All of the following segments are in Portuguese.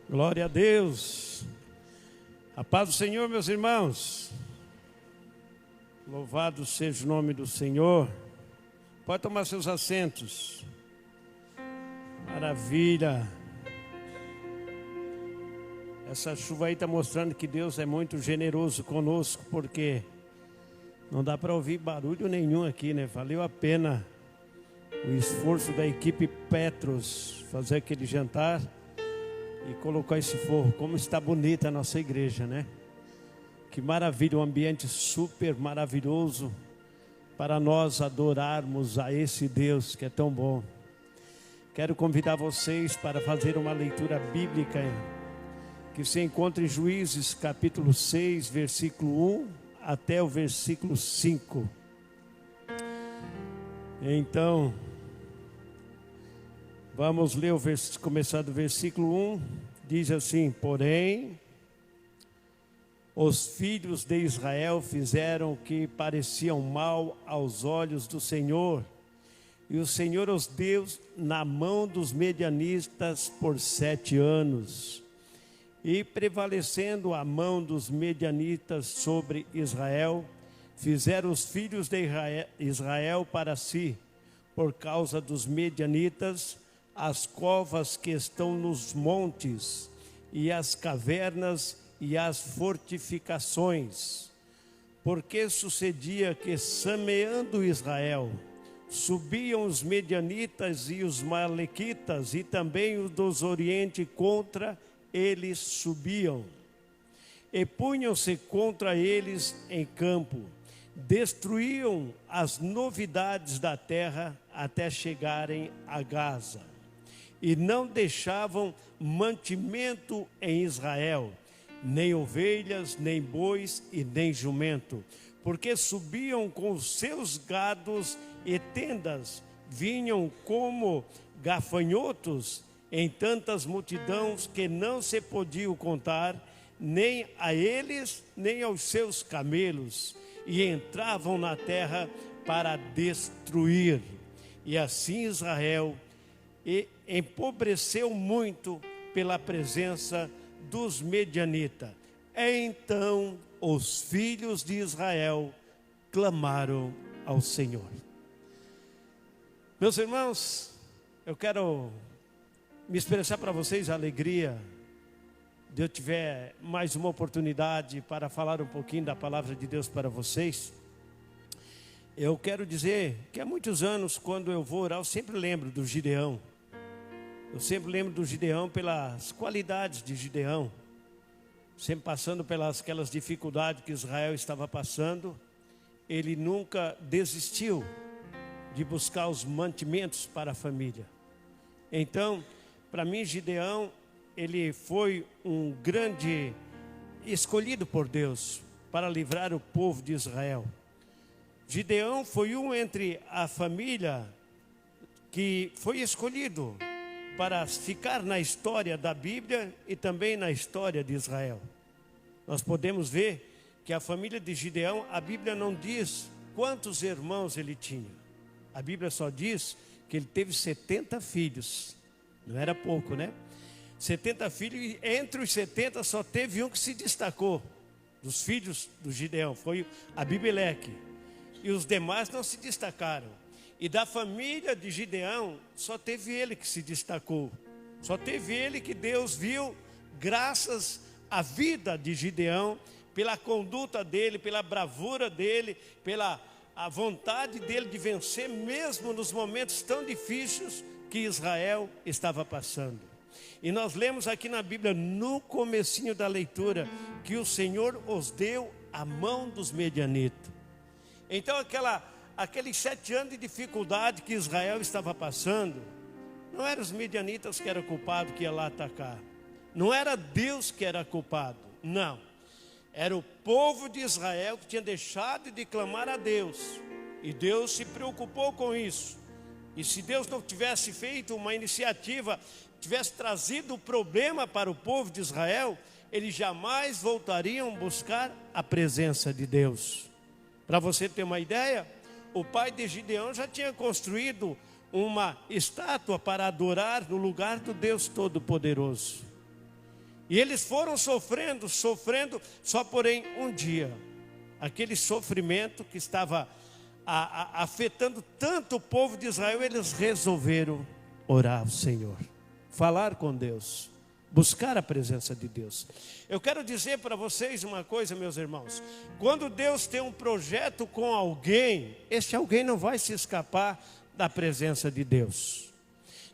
Glória a Deus. A paz do Senhor, meus irmãos. Louvado seja o nome do Senhor. Pode tomar seus assentos. Maravilha. Essa chuva aí está mostrando que Deus é muito generoso conosco, porque não dá para ouvir barulho nenhum aqui, né? Valeu a pena o esforço da equipe Petros fazer aquele jantar e colocar esse forro. Como está bonita a nossa igreja, né? Que maravilha, um ambiente super maravilhoso para nós adorarmos a esse Deus que é tão bom. Quero convidar vocês para fazer uma leitura bíblica que se encontra em Juízes capítulo 6, versículo 1 até o versículo 5. Então, vamos ler começar do versículo 1, diz assim: Porém, os filhos de Israel fizeram o que pareciam mal aos olhos do Senhor, e o Senhor os deu na mão dos medianistas por 7 anos. E prevalecendo a mão dos medianitas sobre Israel, fizeram os filhos de Israel para si, por causa dos medianitas, as covas que estão nos montes, e as cavernas e as fortificações. Porque sucedia que, semeando Israel, subiam os medianitas e os malequitas, e também os dos oriente contra eles subiam, e punham-se contra eles em campo, destruíam as novidades da terra até chegarem a Gaza, e não deixavam mantimento em Israel, nem ovelhas, nem bois e nem jumento, porque subiam com os seus gados e tendas, vinham como gafanhotos em tantas multidões que não se podiam contar, nem a eles, nem aos seus camelos, e entravam na terra para destruir. E assim Israel empobreceu muito pela presença dos medianitas. Então os filhos de Israel clamaram ao Senhor. Meus irmãos, eu quero me expressar para vocês a alegria de eu tiver mais uma oportunidade para falar um pouquinho da palavra de Deus para vocês. Eu quero dizer que há muitos anos, quando eu vou orar, eu sempre lembro do Gideão. Eu sempre lembro do Gideão pelas qualidades de Gideão. Sempre passando pelas aquelas dificuldades que Israel estava passando, ele nunca desistiu de buscar os mantimentos para a família. Então, para mim, Gideão, ele foi um grande escolhido por Deus para livrar o povo de Israel. Gideão foi um entre a família que foi escolhido para ficar na história da Bíblia e também na história de Israel. Nós podemos ver que a família de Gideão, a Bíblia não diz quantos irmãos ele tinha. A Bíblia só diz que ele teve 70 filhos. Não era pouco, né? 70 filhos, e entre os 70 só teve um que se destacou, dos filhos do Gideão, foi Abimeleque. E os demais não se destacaram. E da família de Gideão, só teve ele que se destacou. Só teve ele que Deus viu, graças à vida de Gideão, pela conduta dele, pela bravura dele, pela a vontade dele de vencer, mesmo nos momentos tão difíceis que Israel estava passando. E nós lemos aqui na Bíblia, no comecinho da leitura, que o Senhor os deu a mão dos medianitas. Então aqueles 7 anos de dificuldade que Israel estava passando, não eram os medianitas que eram culpados que ia lá atacar, não era Deus que era culpado, não, era o povo de Israel que tinha deixado de clamar a Deus, e Deus se preocupou com isso. E se Deus não tivesse feito uma iniciativa, tivesse trazido o problema para o povo de Israel, eles jamais voltariam a buscar a presença de Deus. Para você ter uma ideia, o pai de Gideão já tinha construído uma estátua para adorar no lugar do Deus Todo-Poderoso. E eles foram sofrendo, só porém um dia, aquele sofrimento que estava afetando tanto o povo de Israel, eles resolveram orar ao Senhor, falar com Deus, buscar a presença de Deus. Eu quero dizer para vocês uma coisa, meus irmãos: quando Deus tem um projeto com alguém, esse alguém não vai se escapar da presença de Deus.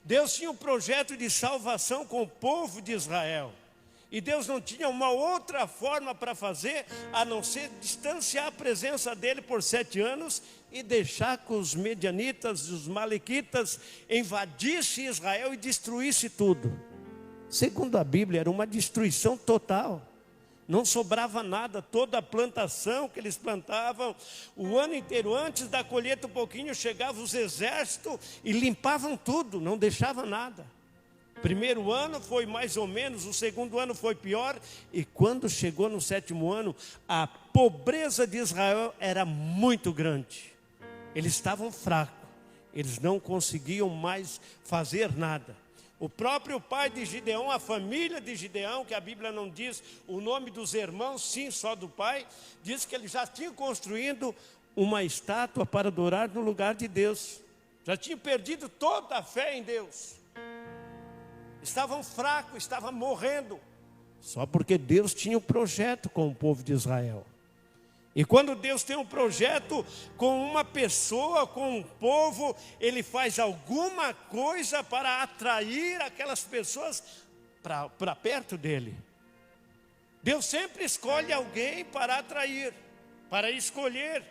Deus tinha um projeto de salvação com o povo de Israel, e Deus não tinha uma outra forma para fazer, a não ser distanciar a presença dele por 7 anos e deixar que os medianitas, os malequitas invadissem Israel e destruíssem tudo. Segundo a Bíblia, era uma destruição total. Não sobrava nada, toda a plantação que eles plantavam, o ano inteiro, antes da colheita um pouquinho, chegavam os exércitos e limpavam tudo, não deixavam nada. Primeiro ano foi mais ou menos, o segundo ano foi pior, e quando chegou no 7º ano, a pobreza de Israel era muito grande. Eles estavam fracos, eles não conseguiam mais fazer nada. O próprio pai de Gideão, a família de Gideão, que a Bíblia não diz o nome dos irmãos, sim, só do pai, diz que ele já tinha construído uma estátua para adorar no lugar de Deus. Já tinha perdido toda a fé em Deus. Estavam fracos, estavam morrendo, só porque Deus tinha um projeto com o povo de Israel. E quando Deus tem um projeto com uma pessoa, com um povo, Ele faz alguma coisa para atrair aquelas pessoas para perto dEle. Deus sempre escolhe alguém para atrair, para escolher,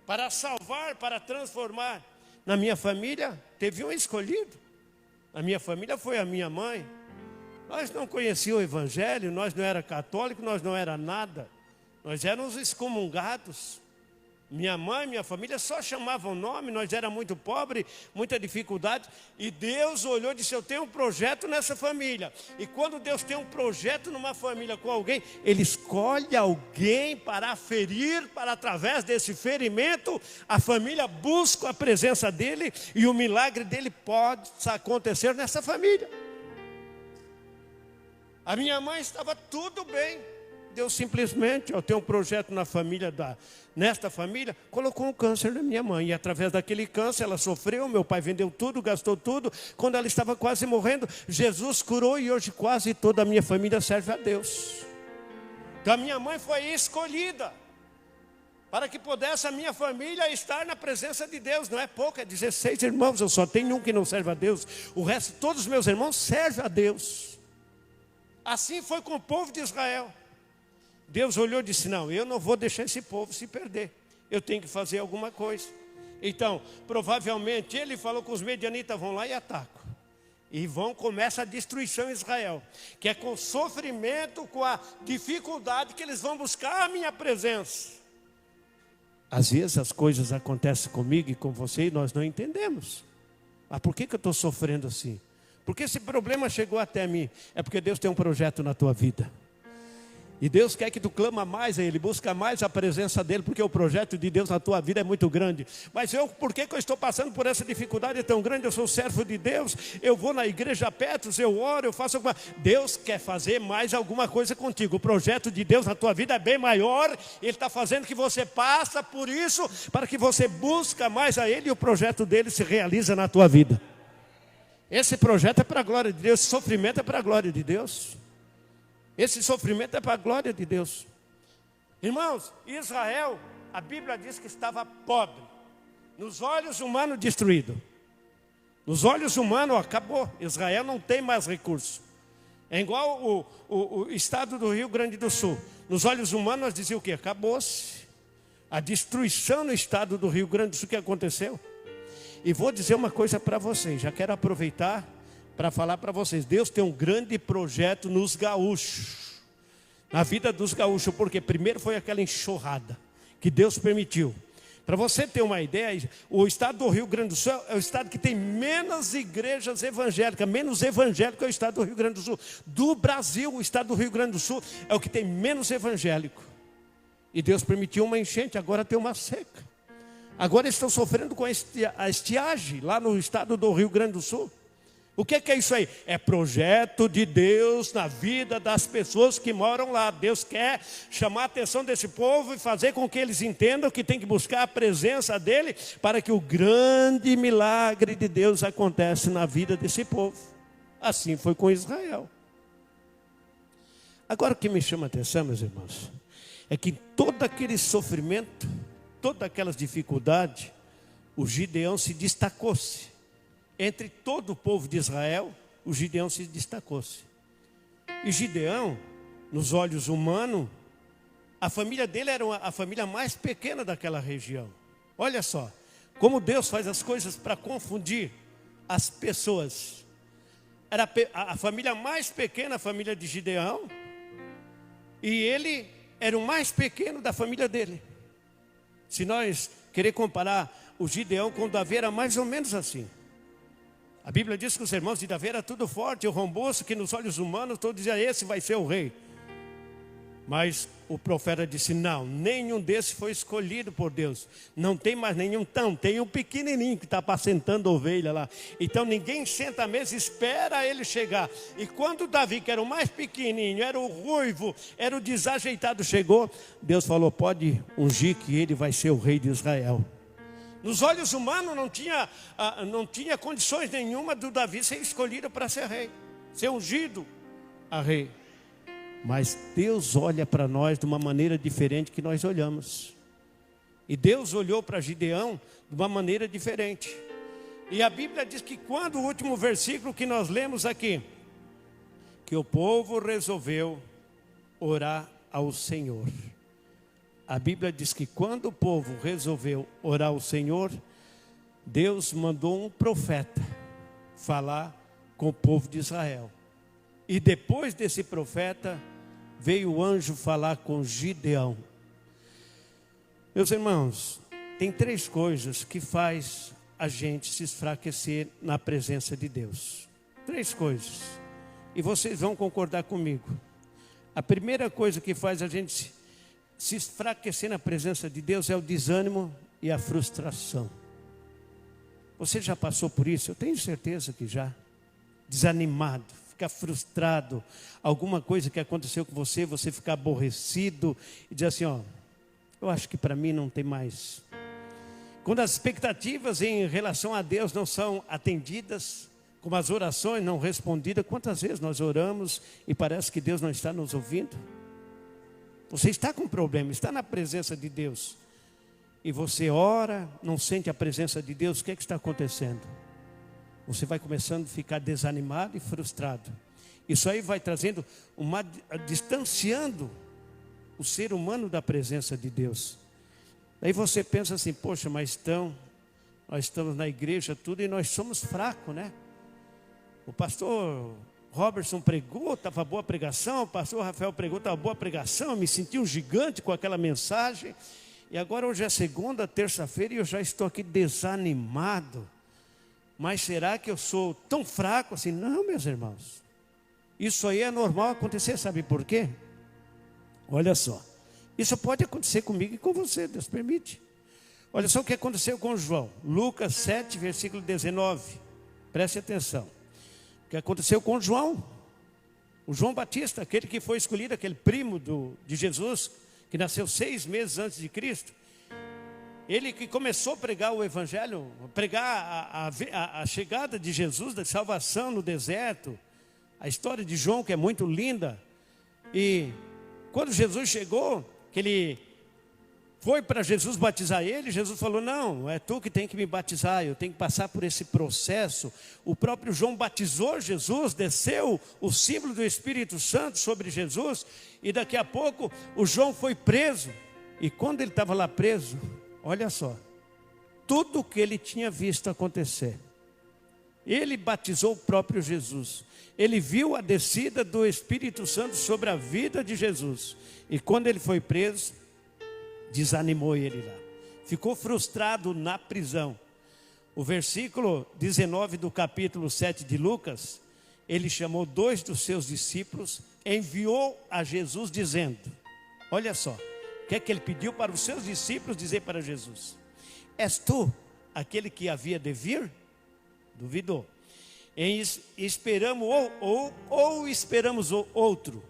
para salvar, para transformar. Na minha família, teve um escolhido. A minha família foi a minha mãe. Nós não conhecíamos o Evangelho, nós não éramos católicos, nós não éramos nada. Nós éramos excomungados. Minha mãe, minha família só chamavam nome, nós éramos muito pobres, muita dificuldade. E Deus olhou e disse: eu tenho um projeto nessa família. E quando Deus tem um projeto numa família com alguém, Ele escolhe alguém para ferir, para através desse ferimento, a família busca a presença dEle, e o milagre dEle pode acontecer nessa família. A minha mãe estava tudo bem. Deus simplesmente, eu tenho um projeto na família, nesta família, colocou um câncer na minha mãe. E através daquele câncer ela sofreu, meu pai vendeu tudo, gastou tudo. Quando ela estava quase morrendo, Jesus curou, e hoje quase toda a minha família serve a Deus. Então a minha mãe foi escolhida para que pudesse a minha família estar na presença de Deus. Não é pouco, é 16 irmãos, eu só tenho um que não serve a Deus. O resto, todos os meus irmãos servem a Deus. Assim foi com o povo de Israel. Deus olhou e disse: não, eu não vou deixar esse povo se perder. Eu tenho que fazer alguma coisa. Então, provavelmente, ele falou que os medianitas vão lá e atacam. E começa a destruição em Israel. Que é com sofrimento, com a dificuldade que eles vão buscar a minha presença. Às vezes as coisas acontecem comigo e com você e nós não entendemos. Ah, por que eu estou sofrendo assim? Porque esse problema chegou até mim. É porque Deus tem um projeto na tua vida. E Deus quer que tu clama mais a Ele, busca mais a presença dEle, porque o projeto de Deus na tua vida é muito grande. Mas por que eu estou passando por essa dificuldade tão grande? Eu sou servo de Deus, eu vou na igreja Petros, eu oro, eu faço alguma... Deus quer fazer mais alguma coisa contigo. O projeto de Deus na tua vida é bem maior. Ele está fazendo que você passa por isso, para que você busca mais a Ele, e o projeto dEle se realiza na tua vida. Esse projeto é para a glória de Deus, esse sofrimento é para a glória de Deus. Esse sofrimento é para a glória de Deus. Irmãos, Israel, a Bíblia diz que estava pobre, nos olhos humanos destruído. Nos olhos humanos acabou. Israel não tem mais recursos. É igual o estado do Rio Grande do Sul. Nos olhos humanos nós dizíamos o quê? Acabou-se. A destruição no estado do Rio Grande do Sul que aconteceu. E vou dizer uma coisa para vocês, já quero aproveitar para falar para vocês. Deus tem um grande projeto nos gaúchos, na vida dos gaúchos, porque primeiro foi aquela enxurrada que Deus permitiu. Para você ter uma ideia, o estado do Rio Grande do Sul é o estado que tem menos igrejas evangélicas, menos evangélico é o estado do Rio Grande do Sul. Do Brasil, o estado do Rio Grande do Sul é o que tem menos evangélico. E Deus permitiu uma enchente, agora tem uma seca. Agora estão sofrendo com a estiagem lá no estado do Rio Grande do Sul. O que é isso aí? É projeto de Deus na vida das pessoas que moram lá. Deus quer chamar a atenção desse povo e fazer com que eles entendam que tem que buscar a presença dEle para que o grande milagre de Deus aconteça na vida desse povo. Assim foi com Israel. Agora o que me chama a atenção, meus irmãos, é que todo aquele sofrimento, todas aquelas dificuldades, o Gideão se destacou-se. Entre todo o povo de Israel, o Gideão se destacou-se. E Gideão, nos olhos humanos, a família dele era a família mais pequena daquela região. Olha só, como Deus faz as coisas para confundir as pessoas. Era a família mais pequena, a família de Gideão, e ele era o mais pequeno da família dele. Se nós querer comparar o Gideão com o Davi, era mais ou menos assim. A Bíblia diz que os irmãos de Davi era tudo forte, o romboço, que nos olhos humanos todos diziam, esse vai ser o rei. Mas o profeta disse, não, nenhum desses foi escolhido por Deus. Não tem mais nenhum, tem um pequenininho que está apacentando ovelha lá. Então ninguém senta à mesa e espera ele chegar. E quando Davi, que era o mais pequenininho, era o ruivo, era o desajeitado, chegou, Deus falou, pode ungir que ele vai ser o rei de Israel. Nos olhos humanos não tinha condições nenhuma do Davi ser escolhido para ser rei, ser ungido a rei. Mas Deus olha para nós de uma maneira diferente que nós olhamos. E Deus olhou para Gideão de uma maneira diferente. E a Bíblia diz que quando o último versículo que nós lemos aqui, que o povo resolveu orar ao Senhor. A Bíblia diz que quando o povo resolveu orar ao Senhor, Deus mandou um profeta falar com o povo de Israel. E depois desse profeta, veio o anjo falar com Gideão. Meus irmãos, tem 3 coisas que faz a gente se enfraquecer na presença de Deus. 3 coisas. E vocês vão concordar comigo. A primeira coisa que faz a gente se enfraquecer na presença de Deus é o desânimo e a frustração. Você já passou por isso? Eu tenho certeza que já. Desanimado, ficar frustrado, alguma coisa que aconteceu com você, você ficar aborrecido e dizer assim, eu acho que para mim não tem mais. Quando as expectativas em relação a Deus não são atendidas, como as orações não respondidas, quantas vezes nós oramos e parece que Deus não está nos ouvindo? Você está com problema, está na presença de Deus. E você ora, não sente a presença de Deus, o que está acontecendo? Você vai começando a ficar desanimado e frustrado. Isso aí vai trazendo distanciando o ser humano da presença de Deus. Aí você pensa assim, poxa, mas nós estamos na igreja tudo e nós somos fracos, né? O pastor Robertson pregou, estava boa a pregação, o pastor Rafael pregou, estava boa a pregação, eu me senti um gigante com aquela mensagem, e agora hoje é segunda, terça-feira, e eu já estou aqui desanimado. Mas será que eu sou tão fraco assim? Não, meus irmãos, isso aí é normal acontecer, sabe por quê? Olha só, isso pode acontecer comigo e com você, Deus permite. Olha só o que aconteceu com João, Lucas 7, versículo 19, preste atenção. O que aconteceu com João, o João Batista, aquele que foi escolhido, aquele primo de Jesus, que nasceu 6 meses antes de Cristo. Ele que começou a pregar o evangelho, pregar a chegada de Jesus, da salvação no deserto. A história de João, que é muito linda. E quando Jesus chegou, que ele foi para Jesus batizar ele, Jesus falou, não, é tu que tem que me batizar, eu tenho que passar por esse processo. O próprio João batizou Jesus, desceu o símbolo do Espírito Santo sobre Jesus, e daqui a pouco o João foi preso. E quando ele estava lá preso, olha só, tudo o que ele tinha visto acontecer. Ele batizou o próprio Jesus. Ele viu a descida do Espírito Santo sobre a vida de Jesus. E quando ele foi preso, desanimou ele lá. Ficou frustrado na prisão. O versículo 19 do capítulo 7 de Lucas, ele chamou 2 dos seus discípulos, enviou a Jesus dizendo, olha só, o que é que ele pediu para os seus discípulos dizer para Jesus? És tu aquele que havia de vir? Duvidou. Esperamos ou esperamos outro.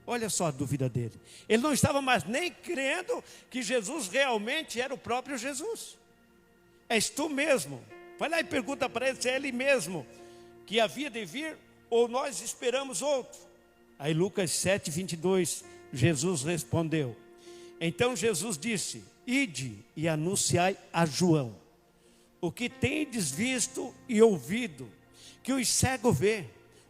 Olha só a dúvida dele. Ele não estava mais nem crendo que Jesus realmente era o próprio Jesus. És tu mesmo. Vai lá e pergunta para ele se é ele mesmo que havia de vir ou nós esperamos outro. Aí Lucas 7:22, Jesus respondeu. Então Jesus disse: ide e anunciai a João o que tendes visto e ouvido, que os cegos vê,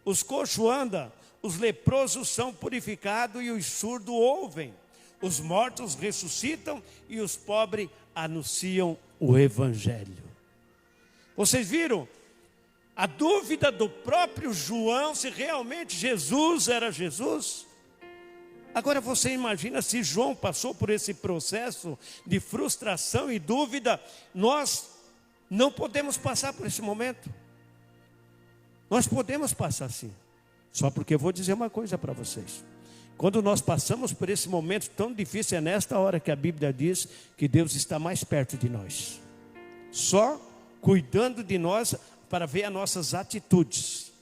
os coxos andam, os leprosos são purificados e os surdos ouvem, os mortos ressuscitam e os pobres anunciam o Evangelho. Vocês viram a dúvida do próprio João se realmente Jesus era Jesus? Agora você imagina se João passou por esse processo de frustração e dúvida. Nós não podemos passar por esse momento. Nós podemos passar sim. Só porque eu vou dizer uma coisa para vocês. Quando nós passamos por esse momento tão difícil, é nesta hora que a Bíblia diz que Deus está mais perto de nós. Só cuidando de nós para ver as nossas atitudes.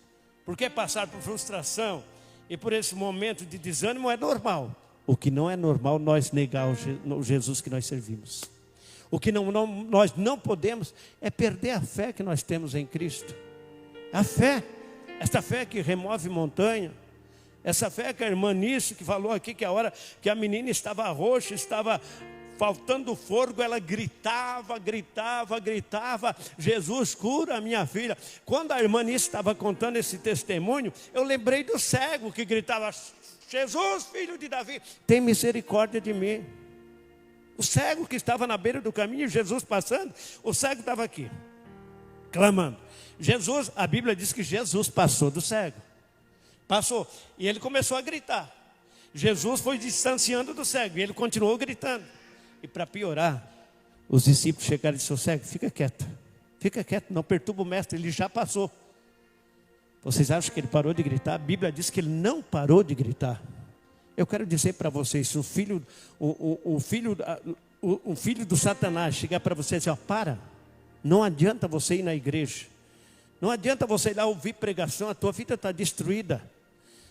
Porque passar por frustração e por esse momento de desânimo é normal. O que não é normal, nós negar o Jesus que nós servimos. O que nós não podemos é perder a fé que nós temos em Cristo. A fé, esta fé que remove montanha. Essa fé que a irmã Nisso, que falou aqui que a hora que a menina estava roxa, estava faltando fogo, ela gritava, Jesus, cura a minha filha. Quando a irmã Nisso estava contando esse testemunho, eu lembrei do cego que gritava: Jesus, filho de Davi, tem misericórdia de mim. O cego que estava na beira do caminho, Jesus passando, o cego estava aqui, clamando. Jesus, a Bíblia diz que Jesus passou do cego. Passou, e ele começou a gritar. Jesus foi distanciando do cego, e ele continuou gritando. E para piorar, os discípulos chegaram e disseram: cego, fica quieto, não perturba o mestre, ele já passou. Vocês acham que ele parou de gritar? A Bíblia diz que ele não parou de gritar. Eu quero dizer para vocês, se um filho do Satanás chegar para você e dizer: ó, para, não adianta você ir na igreja, não adianta você ir lá ouvir pregação, a tua vida está destruída.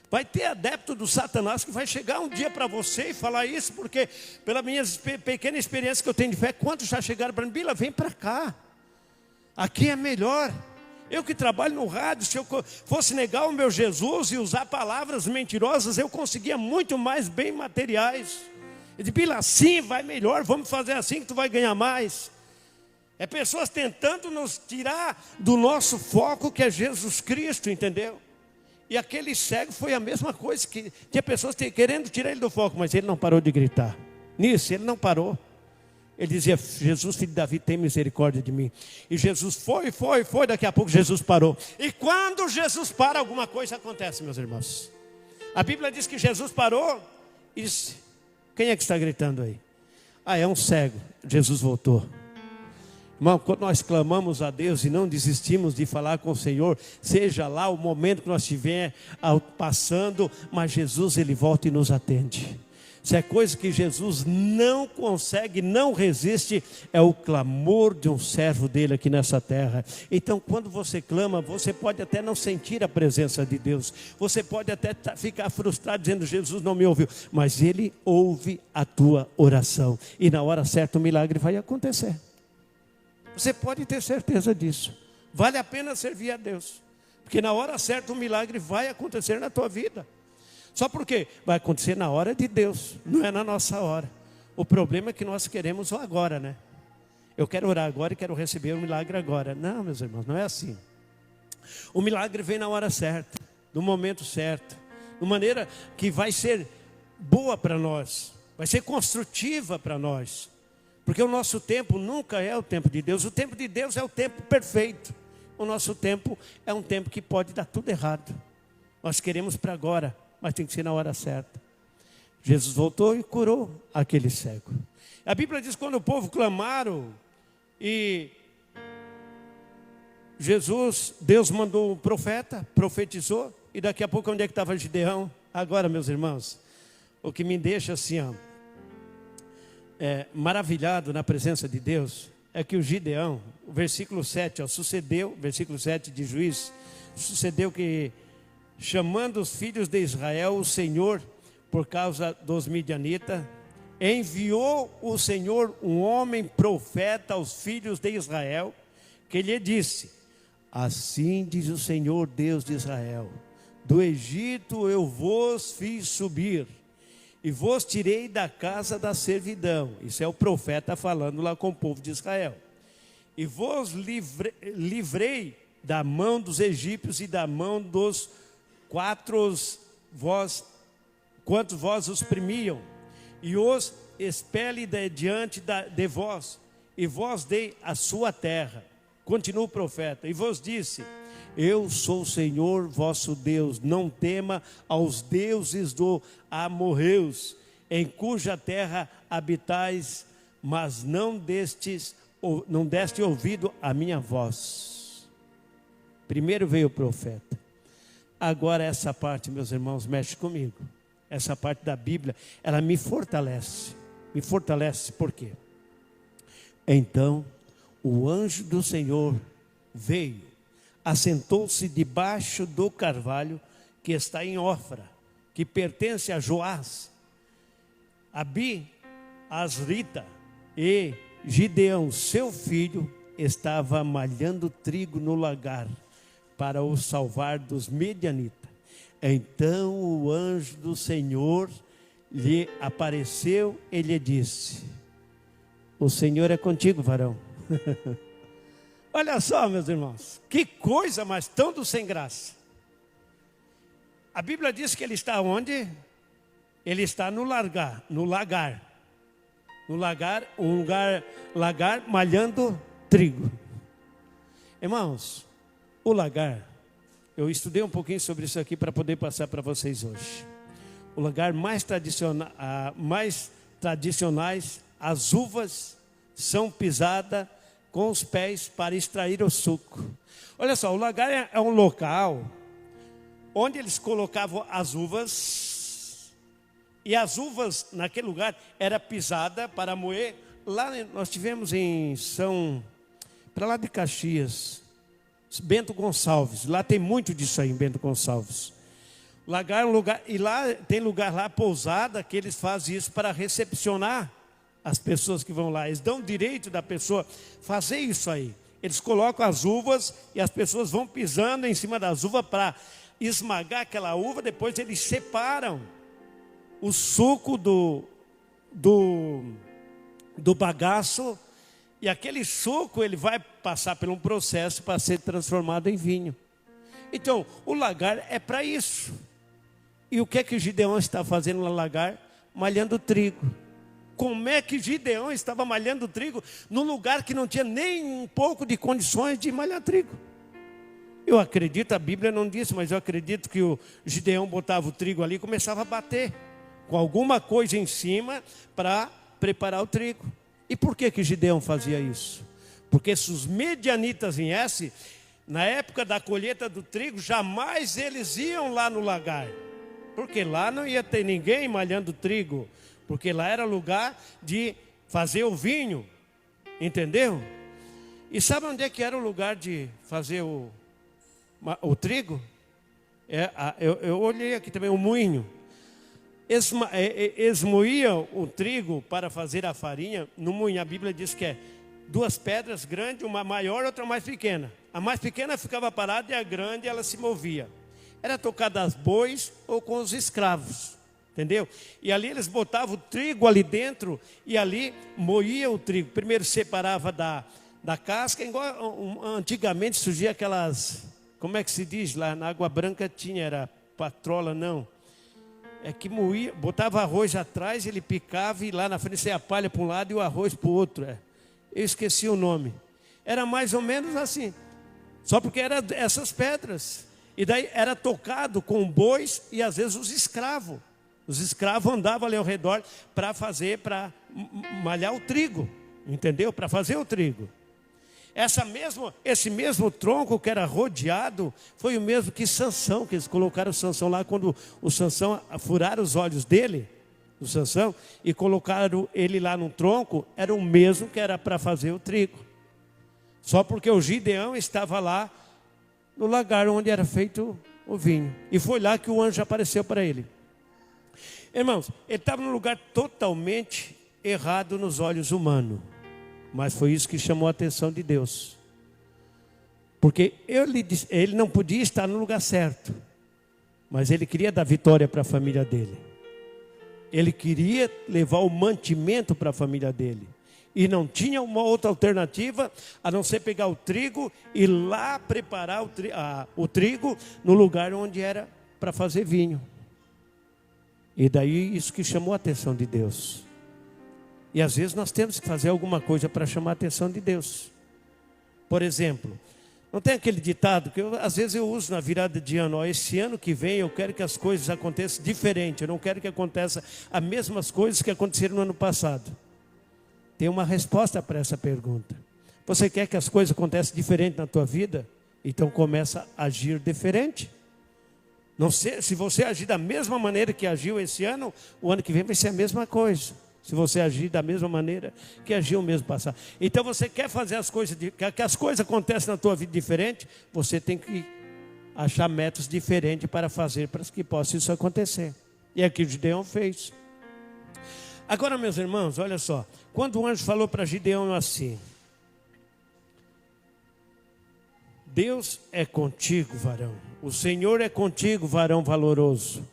Vai ter adepto do Satanás que vai chegar um dia para você e falar isso, porque pela minha pequena experiência que eu tenho de fé, quantos já chegaram para mim: Bila, vem para cá, aqui é melhor. Eu que trabalho no rádio, se eu fosse negar o meu Jesus e usar palavras mentirosas, eu conseguia muito mais bem materiais. Eu disse: Bila, assim vai melhor, vamos fazer assim que tu vai ganhar mais. É pessoas tentando nos tirar do nosso foco, que é Jesus Cristo, entendeu? E aquele cego foi a mesma coisa, que tinha pessoas querendo tirar ele do foco, mas ele não parou de gritar. Nisso, ele não parou. Ele dizia: Jesus, filho de Davi, tem misericórdia de mim. E Jesus foi, daqui a pouco Jesus parou. E quando Jesus para, alguma coisa acontece, meus irmãos. A Bíblia diz que Jesus parou e disse: quem é que está gritando aí? Ah, é um cego. Jesus voltou. Irmão, quando nós clamamos a Deus e não desistimos de falar com o Senhor, seja lá o momento que nós estiver passando, mas Jesus, Ele volta e nos atende. Se é coisa que Jesus não consegue, não resiste, é o clamor de um servo dele aqui nessa terra. Então, quando você clama, você pode até não sentir a presença de Deus. Você pode até ficar frustrado dizendo: Jesus não me ouviu. Mas Ele ouve a tua oração. E na hora certa o milagre vai acontecer. Você pode ter certeza disso. Vale a pena servir a Deus. Porque na hora certa o milagre vai acontecer na tua vida. Só porque vai acontecer na hora de Deus, não é na nossa hora. O problema é que nós queremos o agora, né? Eu quero orar agora e quero receber o milagre agora. Não, meus irmãos, não é assim. O milagre vem na hora certa, no momento certo, de maneira que vai ser boa para nós, vai ser construtiva para nós. Porque o nosso tempo nunca é o tempo de Deus. O tempo de Deus é o tempo perfeito. O nosso tempo é um tempo que pode dar tudo errado. Nós queremos para agora, mas tem que ser na hora certa. Jesus voltou e curou aquele cego. A Bíblia diz que quando o povo clamaram e Deus mandou um profeta, profetizou, e daqui a pouco onde é que estava Gideão? Agora, meus irmãos, o que me deixa assim, maravilhado na presença de Deus, é que o Gideão, o versículo 7, sucedeu, versículo 7 de Juízes, sucedeu que, chamando os filhos de Israel, o Senhor, por causa dos midianitas, enviou o Senhor um homem profeta aos filhos de Israel, que lhe disse: assim diz o Senhor Deus de Israel, do Egito eu vos fiz subir, e vos tirei da casa da servidão. Isso é o profeta falando lá com o povo de Israel. E vos livrei da mão dos egípcios e da mão dos quantos vós os oprimiam, e os expele diante de vós, e vós dei a sua terra. Continua o profeta, e vos disse: eu sou o Senhor vosso Deus, não tema aos deuses do amorreus, em cuja terra habitais, mas não deste ouvido a minha voz. Primeiro veio o profeta. Agora essa parte, meus irmãos, mexe comigo. Essa parte da Bíblia, ela me fortalece. Me fortalece por quê? Então, o anjo do Senhor veio, assentou-se debaixo do carvalho que está em Ofra, que pertence a Joás, Abi, Asrita, e Gideão, seu filho, estava malhando trigo no lagar, para o salvar dos midianitas. Então o anjo do Senhor lhe apareceu e lhe disse: o Senhor é contigo, varão. Olha só, meus irmãos, que coisa, mas tão sem graça. A Bíblia diz que ele está onde? Ele está no lagar, malhando trigo. Irmãos, o lagar, eu estudei um pouquinho sobre isso aqui para poder passar para vocês hoje. O lagar mais tradicionais, as uvas são pisadas com os pés para extrair o suco. Olha só, o lagar é um local onde eles colocavam as uvas, e as uvas naquele lugar era pisada para moer. Lá nós tivemos para lá de Caxias, Bento Gonçalves, lá tem muito disso aí em Bento Gonçalves. Lagar é um lugar, e lá tem lugar lá, pousada, que eles fazem isso para recepcionar as pessoas que vão lá. Eles dão direito da pessoa fazer isso aí. Eles colocam as uvas e as pessoas vão pisando em cima das uvas para esmagar aquela uva. Depois eles separam o suco do bagaço, e aquele suco ele vai passar por um processo para ser transformado em vinho. Então o lagar é para isso. E o que é que Gideão está fazendo no lagar? Malhando trigo. Como é que Gideão estava malhando trigo num lugar que não tinha nem um pouco de condições de malhar trigo? Eu acredito, a Bíblia não disse, mas eu acredito que o Gideão botava o trigo ali e começava a bater com alguma coisa em cima para preparar o trigo. E por que Gideão fazia isso? Porque se os medianitas viessem, na época da colheita do trigo, jamais eles iam lá no lagar. Porque lá não ia ter ninguém malhando trigo. Porque lá era lugar de fazer o vinho. Entendeu? E sabe onde é que era o lugar de fazer o trigo? Eu olhei aqui também, o moinho. Eles moíam o trigo para fazer a farinha no moinho. A Bíblia diz que é 2 pedras grandes, uma maior, outra mais pequena. A mais pequena ficava parada e a grande ela se movia. Era tocada aos bois ou com os escravos, entendeu? E ali eles botavam o trigo ali dentro e ali moía o trigo. Primeiro separava da casca, igual antigamente surgia aquelas, como é que se diz lá, na Água Branca tinha, era patrola, não. É que moía, botava arroz atrás, ele picava e lá na frente saia a palha para um lado e o arroz para o outro. Eu esqueci o nome. Era mais ou menos assim. Só porque eram essas pedras. E daí era tocado com bois e às vezes os escravos. Os escravos andavam ali ao redor para malhar o trigo. Entendeu? Para fazer o trigo. Esse mesmo tronco que era rodeado foi o mesmo que Sansão, que eles colocaram Sansão lá quando o Sansão furaram os olhos dele. do Sansão, e colocaram ele lá no tronco, era o mesmo que era para fazer o trigo. Só porque o Gideão estava lá no lagar onde era feito o vinho. E foi lá que o anjo apareceu para ele. Irmãos, ele estava num lugar totalmente errado nos olhos humanos. Mas foi isso que chamou a atenção de Deus. Porque ele não podia estar no lugar certo. Mas ele queria dar vitória para a família dele. Ele queria levar o mantimento para a família dele. E não tinha uma outra alternativa a não ser pegar o trigo e lá preparar o trigo no lugar onde era para fazer vinho. E daí isso que chamou a atenção de Deus. E às vezes nós temos que fazer alguma coisa para chamar a atenção de Deus. Por exemplo, não tem aquele ditado que às vezes eu uso na virada de ano: ó, esse ano que vem eu quero que as coisas aconteçam diferente. Eu não quero que aconteça as mesmas coisas que aconteceram no ano passado. Tem uma resposta para essa pergunta. Você quer que as coisas aconteçam diferente na tua vida? Então começa a agir diferente. Não sei, se você agir da mesma maneira que agiu esse ano, o ano que vem vai ser a mesma coisa. Se você agir da mesma maneira que agiu o mesmo passado. Então você quer fazer as coisas, que as coisas aconteçam na tua vida diferente, você tem que achar métodos diferentes para fazer, para que possa isso acontecer. E é o que Gideão fez. Agora, meus irmãos, olha só. Quando o anjo falou para Gideão assim: Deus é contigo, varão. O Senhor é contigo, varão valoroso.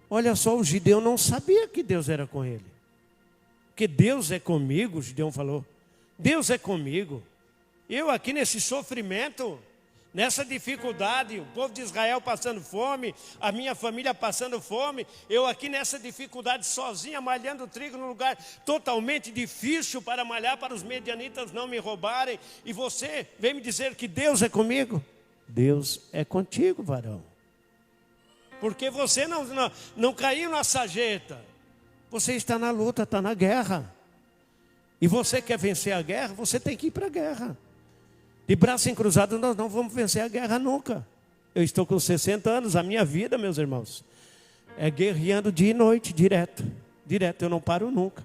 Olha só, o Gideão não sabia que Deus era com ele. Porque Deus é comigo, Gideão falou. Deus é comigo. Eu aqui nesse sofrimento, nessa dificuldade, o povo de Israel passando fome, a minha família passando fome, eu aqui nessa dificuldade sozinha, malhando trigo num lugar totalmente difícil para malhar, para os medianitas não me roubarem. E você vem me dizer que Deus é comigo? Deus é contigo, varão. Porque você não caiu na sarjeta. Você está na luta, está na guerra. E você quer vencer a guerra, você tem que ir para a guerra. De braço encruzado nós não vamos vencer a guerra nunca. Eu estou com 60 anos, a minha vida, meus irmãos, é guerreando dia e noite, direto. Direto, eu não paro nunca.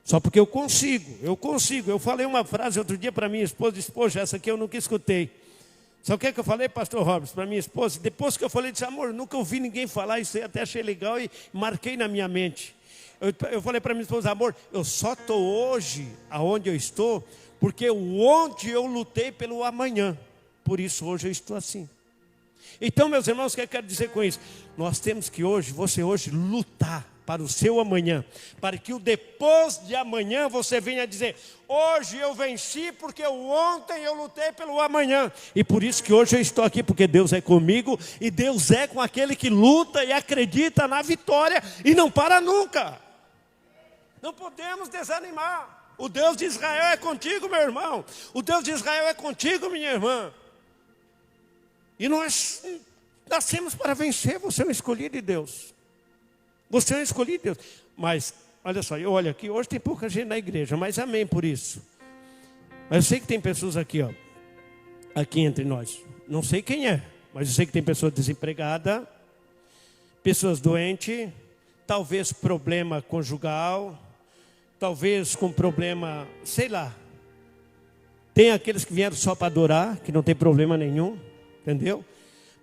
Só porque eu consigo. Eu falei uma frase outro dia para minha esposa, disse: poxa, essa aqui eu nunca escutei. Sabe o que eu falei, pastor Robson, para minha esposa? Depois que eu falei, disse: amor, nunca ouvi ninguém falar isso aí, até achei legal e marquei na minha mente. Eu falei para minha esposa: amor, eu só estou hoje aonde eu estou porque ontem eu lutei pelo amanhã. Por isso hoje eu estou assim. Então, meus irmãos, o que eu quero dizer com isso? Nós temos que você hoje lutar para o seu amanhã, para que o depois de amanhã você venha dizer: hoje eu venci porque ontem eu lutei pelo amanhã. E por isso que hoje eu estou aqui, porque Deus é comigo e Deus é com aquele que luta e acredita na vitória e não para nunca. Não podemos desanimar. O Deus de Israel é contigo, meu irmão. O Deus de Israel é contigo, minha irmã. E nós nascemos para vencer. Você é um escolhido de Deus. Você é um escolhido de Deus. Mas, olha só, eu olho aqui, hoje tem pouca gente na igreja, mas amém por isso. Mas eu sei que tem pessoas aqui, ó, aqui entre nós. Não sei quem é, mas eu sei que tem pessoas desempregadas, pessoas doentes, talvez problema conjugal, talvez com problema, sei lá. Tem aqueles que vieram só para adorar, que não tem problema nenhum, entendeu?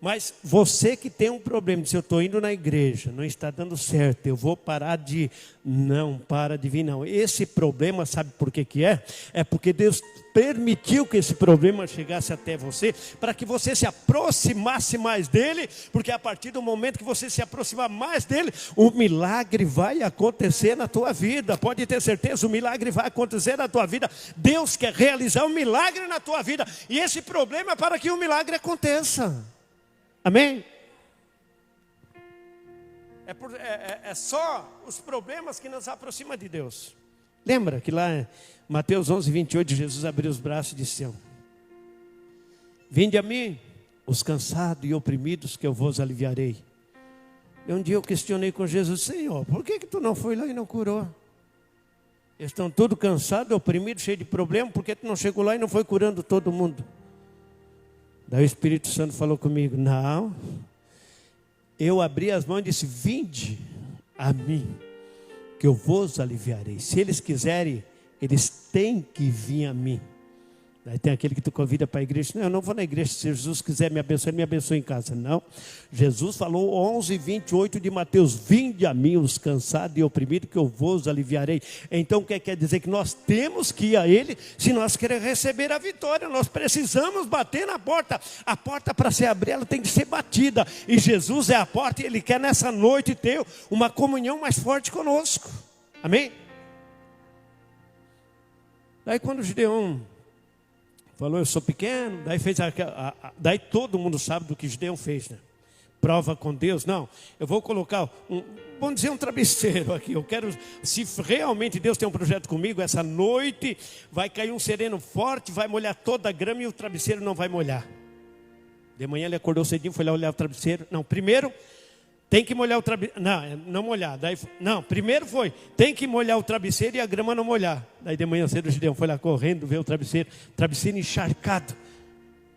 Mas você que tem um problema, se eu estou indo na igreja, não está dando certo, eu vou parar de ir. Não, para de vir não. Esse problema, sabe por que é? É porque Deus permitiu que esse problema chegasse até você, para que você se aproximasse mais dele, porque a partir do momento que você se aproximar mais dele, o milagre vai acontecer na tua vida. Pode ter certeza, o milagre vai acontecer na tua vida. Deus quer realizar um milagre na tua vida, e esse problema é para que o milagre aconteça. Amém? É só os problemas que nos aproximam de Deus. Lembra que lá em Mateus 11, 28, Jesus abriu os braços e disse: vinde a mim, os cansados e oprimidos, que eu vos aliviarei. E um dia eu questionei com Jesus: Senhor, por que tu não foi lá e não curou? Eles estão todos cansados, oprimidos, cheios de problemas, por que tu não chegou lá e não foi curando todo mundo? Daí o Espírito Santo falou comigo: não, eu abri as mãos e disse: vinde a mim, que eu vos aliviarei. Se eles quiserem, eles têm que vir a mim. Aí tem aquele que tu convida para a igreja. Não, eu não vou na igreja. Se Jesus quiser me abençoar, ele me abençoe em casa. Não. Jesus falou 11:28 de Mateus: vinde a mim os cansados e oprimidos, que eu vos aliviarei. Então o que quer dizer? Que nós temos que ir a ele se nós queremos receber a vitória. Nós precisamos bater na porta. A porta, para se abrir, ela tem que ser batida. E Jesus é a porta, e ele quer nessa noite ter uma comunhão mais forte conosco. Amém? Daí quando o Gideão falou, eu sou pequeno, daí fez daí todo mundo sabe do que Gideão fez, né? Prova com Deus. Não, eu vou colocar vamos dizer, um travesseiro aqui. Eu quero, se realmente Deus tem um projeto comigo, essa noite vai cair um sereno forte, vai molhar toda a grama e o travesseiro não vai molhar. De manhã ele acordou cedinho, foi lá olhar o travesseiro. Não, primeiro tem que molhar o travesseiro. Não molhar. Daí, não, primeiro tem que molhar o travesseiro e a grama não molhar. Daí de manhã cedo o Gideão foi lá correndo, ver o travesseiro encharcado.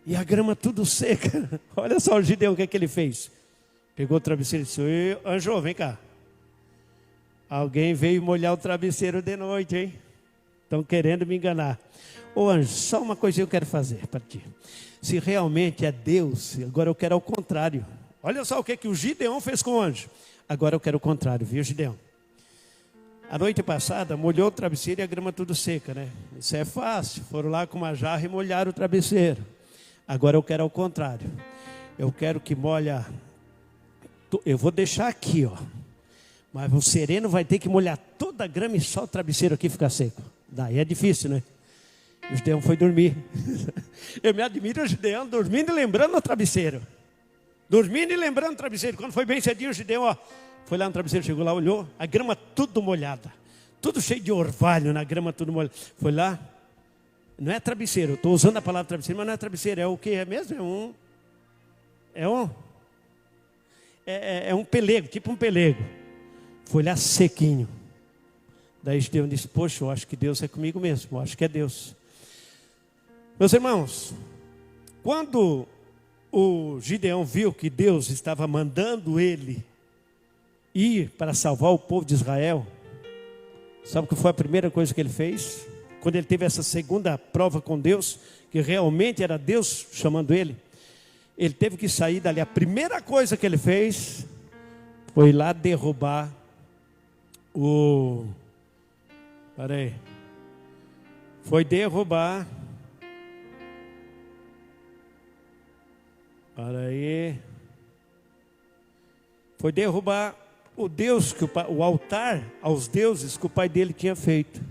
E a grama tudo seca. Olha só o Gideão, o que ele fez? Pegou o travesseiro e disse: anjo, vem cá. Alguém veio molhar o travesseiro de noite, hein? Estão querendo me enganar. Ô anjo, só uma coisa eu quero fazer para ti. Se realmente é Deus, agora eu quero ao contrário. Olha só o que o Gideão fez com o anjo. Agora eu quero o contrário, viu, Gideão? A noite passada molhou o travesseiro e a grama tudo seca, né? Isso é fácil. Foram lá com uma jarra e molharam o travesseiro. Agora eu quero ao contrário. Eu quero que molha. Eu vou deixar aqui, ó. Mas o sereno vai ter que molhar toda a grama e só o travesseiro aqui ficar seco. Daí é difícil, né? O Gideão foi dormir. Eu me admiro o Gideão dormindo e lembrando o travesseiro. Dormindo e lembrando o travesseiro. Quando foi bem cedinho, o Gideão, ó, foi lá no travesseiro, chegou lá, olhou, a grama tudo molhada. Tudo cheio de orvalho na grama, tudo molhado. Foi lá, não é travesseiro, eu estou usando a palavra travesseiro, mas não é travesseiro, é o que é mesmo? É um pelego, tipo um pelego. Foi lá sequinho. Daí Gideão disse: poxa, eu acho que Deus é comigo mesmo, eu acho que é Deus. Meus irmãos, quando o Gideão viu que Deus estava mandando ele ir para salvar o povo de Israel, sabe o que foi a primeira coisa que ele fez? Quando ele teve essa segunda prova com Deus, que realmente era Deus chamando ele, ele teve que sair dali. A primeira coisa que ele fez foi lá derrubar foi derrubar o Deus, o altar aos deuses que o pai dele tinha feito,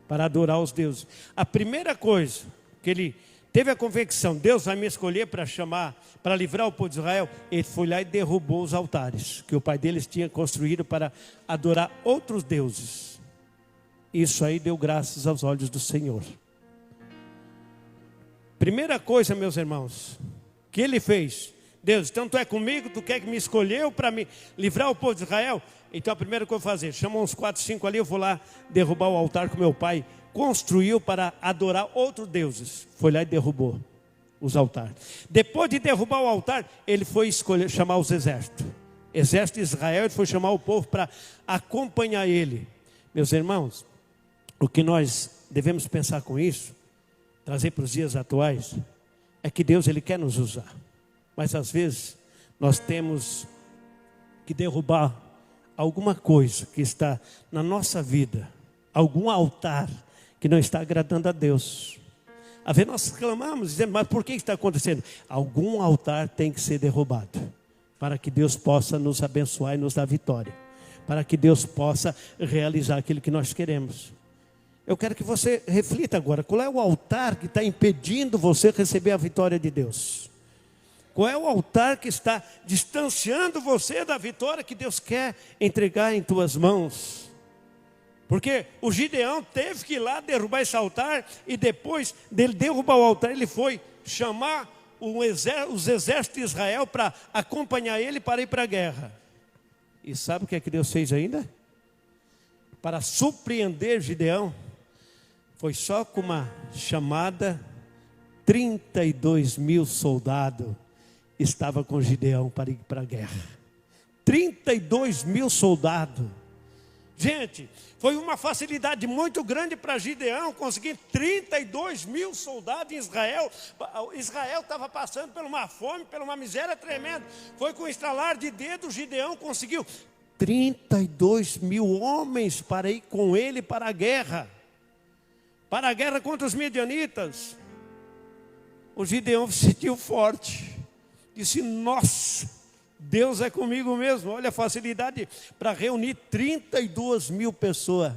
para adorar os deuses. A primeira coisa que ele teve a convicção: Deus vai me escolher para livrar o povo de Israel. Ele foi lá e derrubou os altares que o pai deles tinha construído para adorar outros deuses. Isso aí deu graças aos olhos do Senhor. Primeira coisa, meus irmãos, que ele fez: Deus, então tu é comigo, tu quer que me escolheu para me livrar o povo de Israel? Então a primeira coisa que eu vou fazer, chama uns 4, 5 ali, eu vou lá derrubar o altar que meu pai construiu para adorar outros deuses. Foi lá e derrubou os altares. Depois de derrubar o altar, ele foi chamar os exércitos. Exército de Israel, ele foi chamar o povo para acompanhar ele. Meus irmãos, o que nós devemos pensar com isso, trazer para os dias atuais, é que Deus, ele quer nos usar. Mas às vezes nós temos que derrubar alguma coisa que está na nossa vida, algum altar que não está agradando a Deus. Às vezes nós clamamos, dizendo: mas por que está acontecendo? Algum altar tem que ser derrubado, para que Deus possa nos abençoar e nos dar vitória, para que Deus possa realizar aquilo que nós queremos. Eu quero que você reflita agora: qual é o altar que está impedindo você receber a vitória de Deus? Qual é o altar que está distanciando você da vitória que Deus quer entregar em tuas mãos? Porque o Gideão teve que ir lá derrubar esse altar, e depois dele derrubar o altar, ele foi chamar os exércitos de Israel para acompanhar ele para ir para a guerra. E sabe o que é que Deus fez ainda? Para surpreender Gideão, foi só com uma chamada, 32 mil soldados estava com Gideão para ir para a guerra. 32 mil soldados. Gente, foi uma facilidade muito grande para Gideão conseguir 32 mil soldados em Israel. Israel estava passando por uma fome, por uma miséria tremenda. Foi com o estralar de dedos, Gideão conseguiu 32 mil homens para ir com ele para a guerra. Para a guerra contra os midianitas. O Gideão se sentiu forte. Disse, nossa, Deus é comigo mesmo. Olha a facilidade para reunir 32 mil pessoas.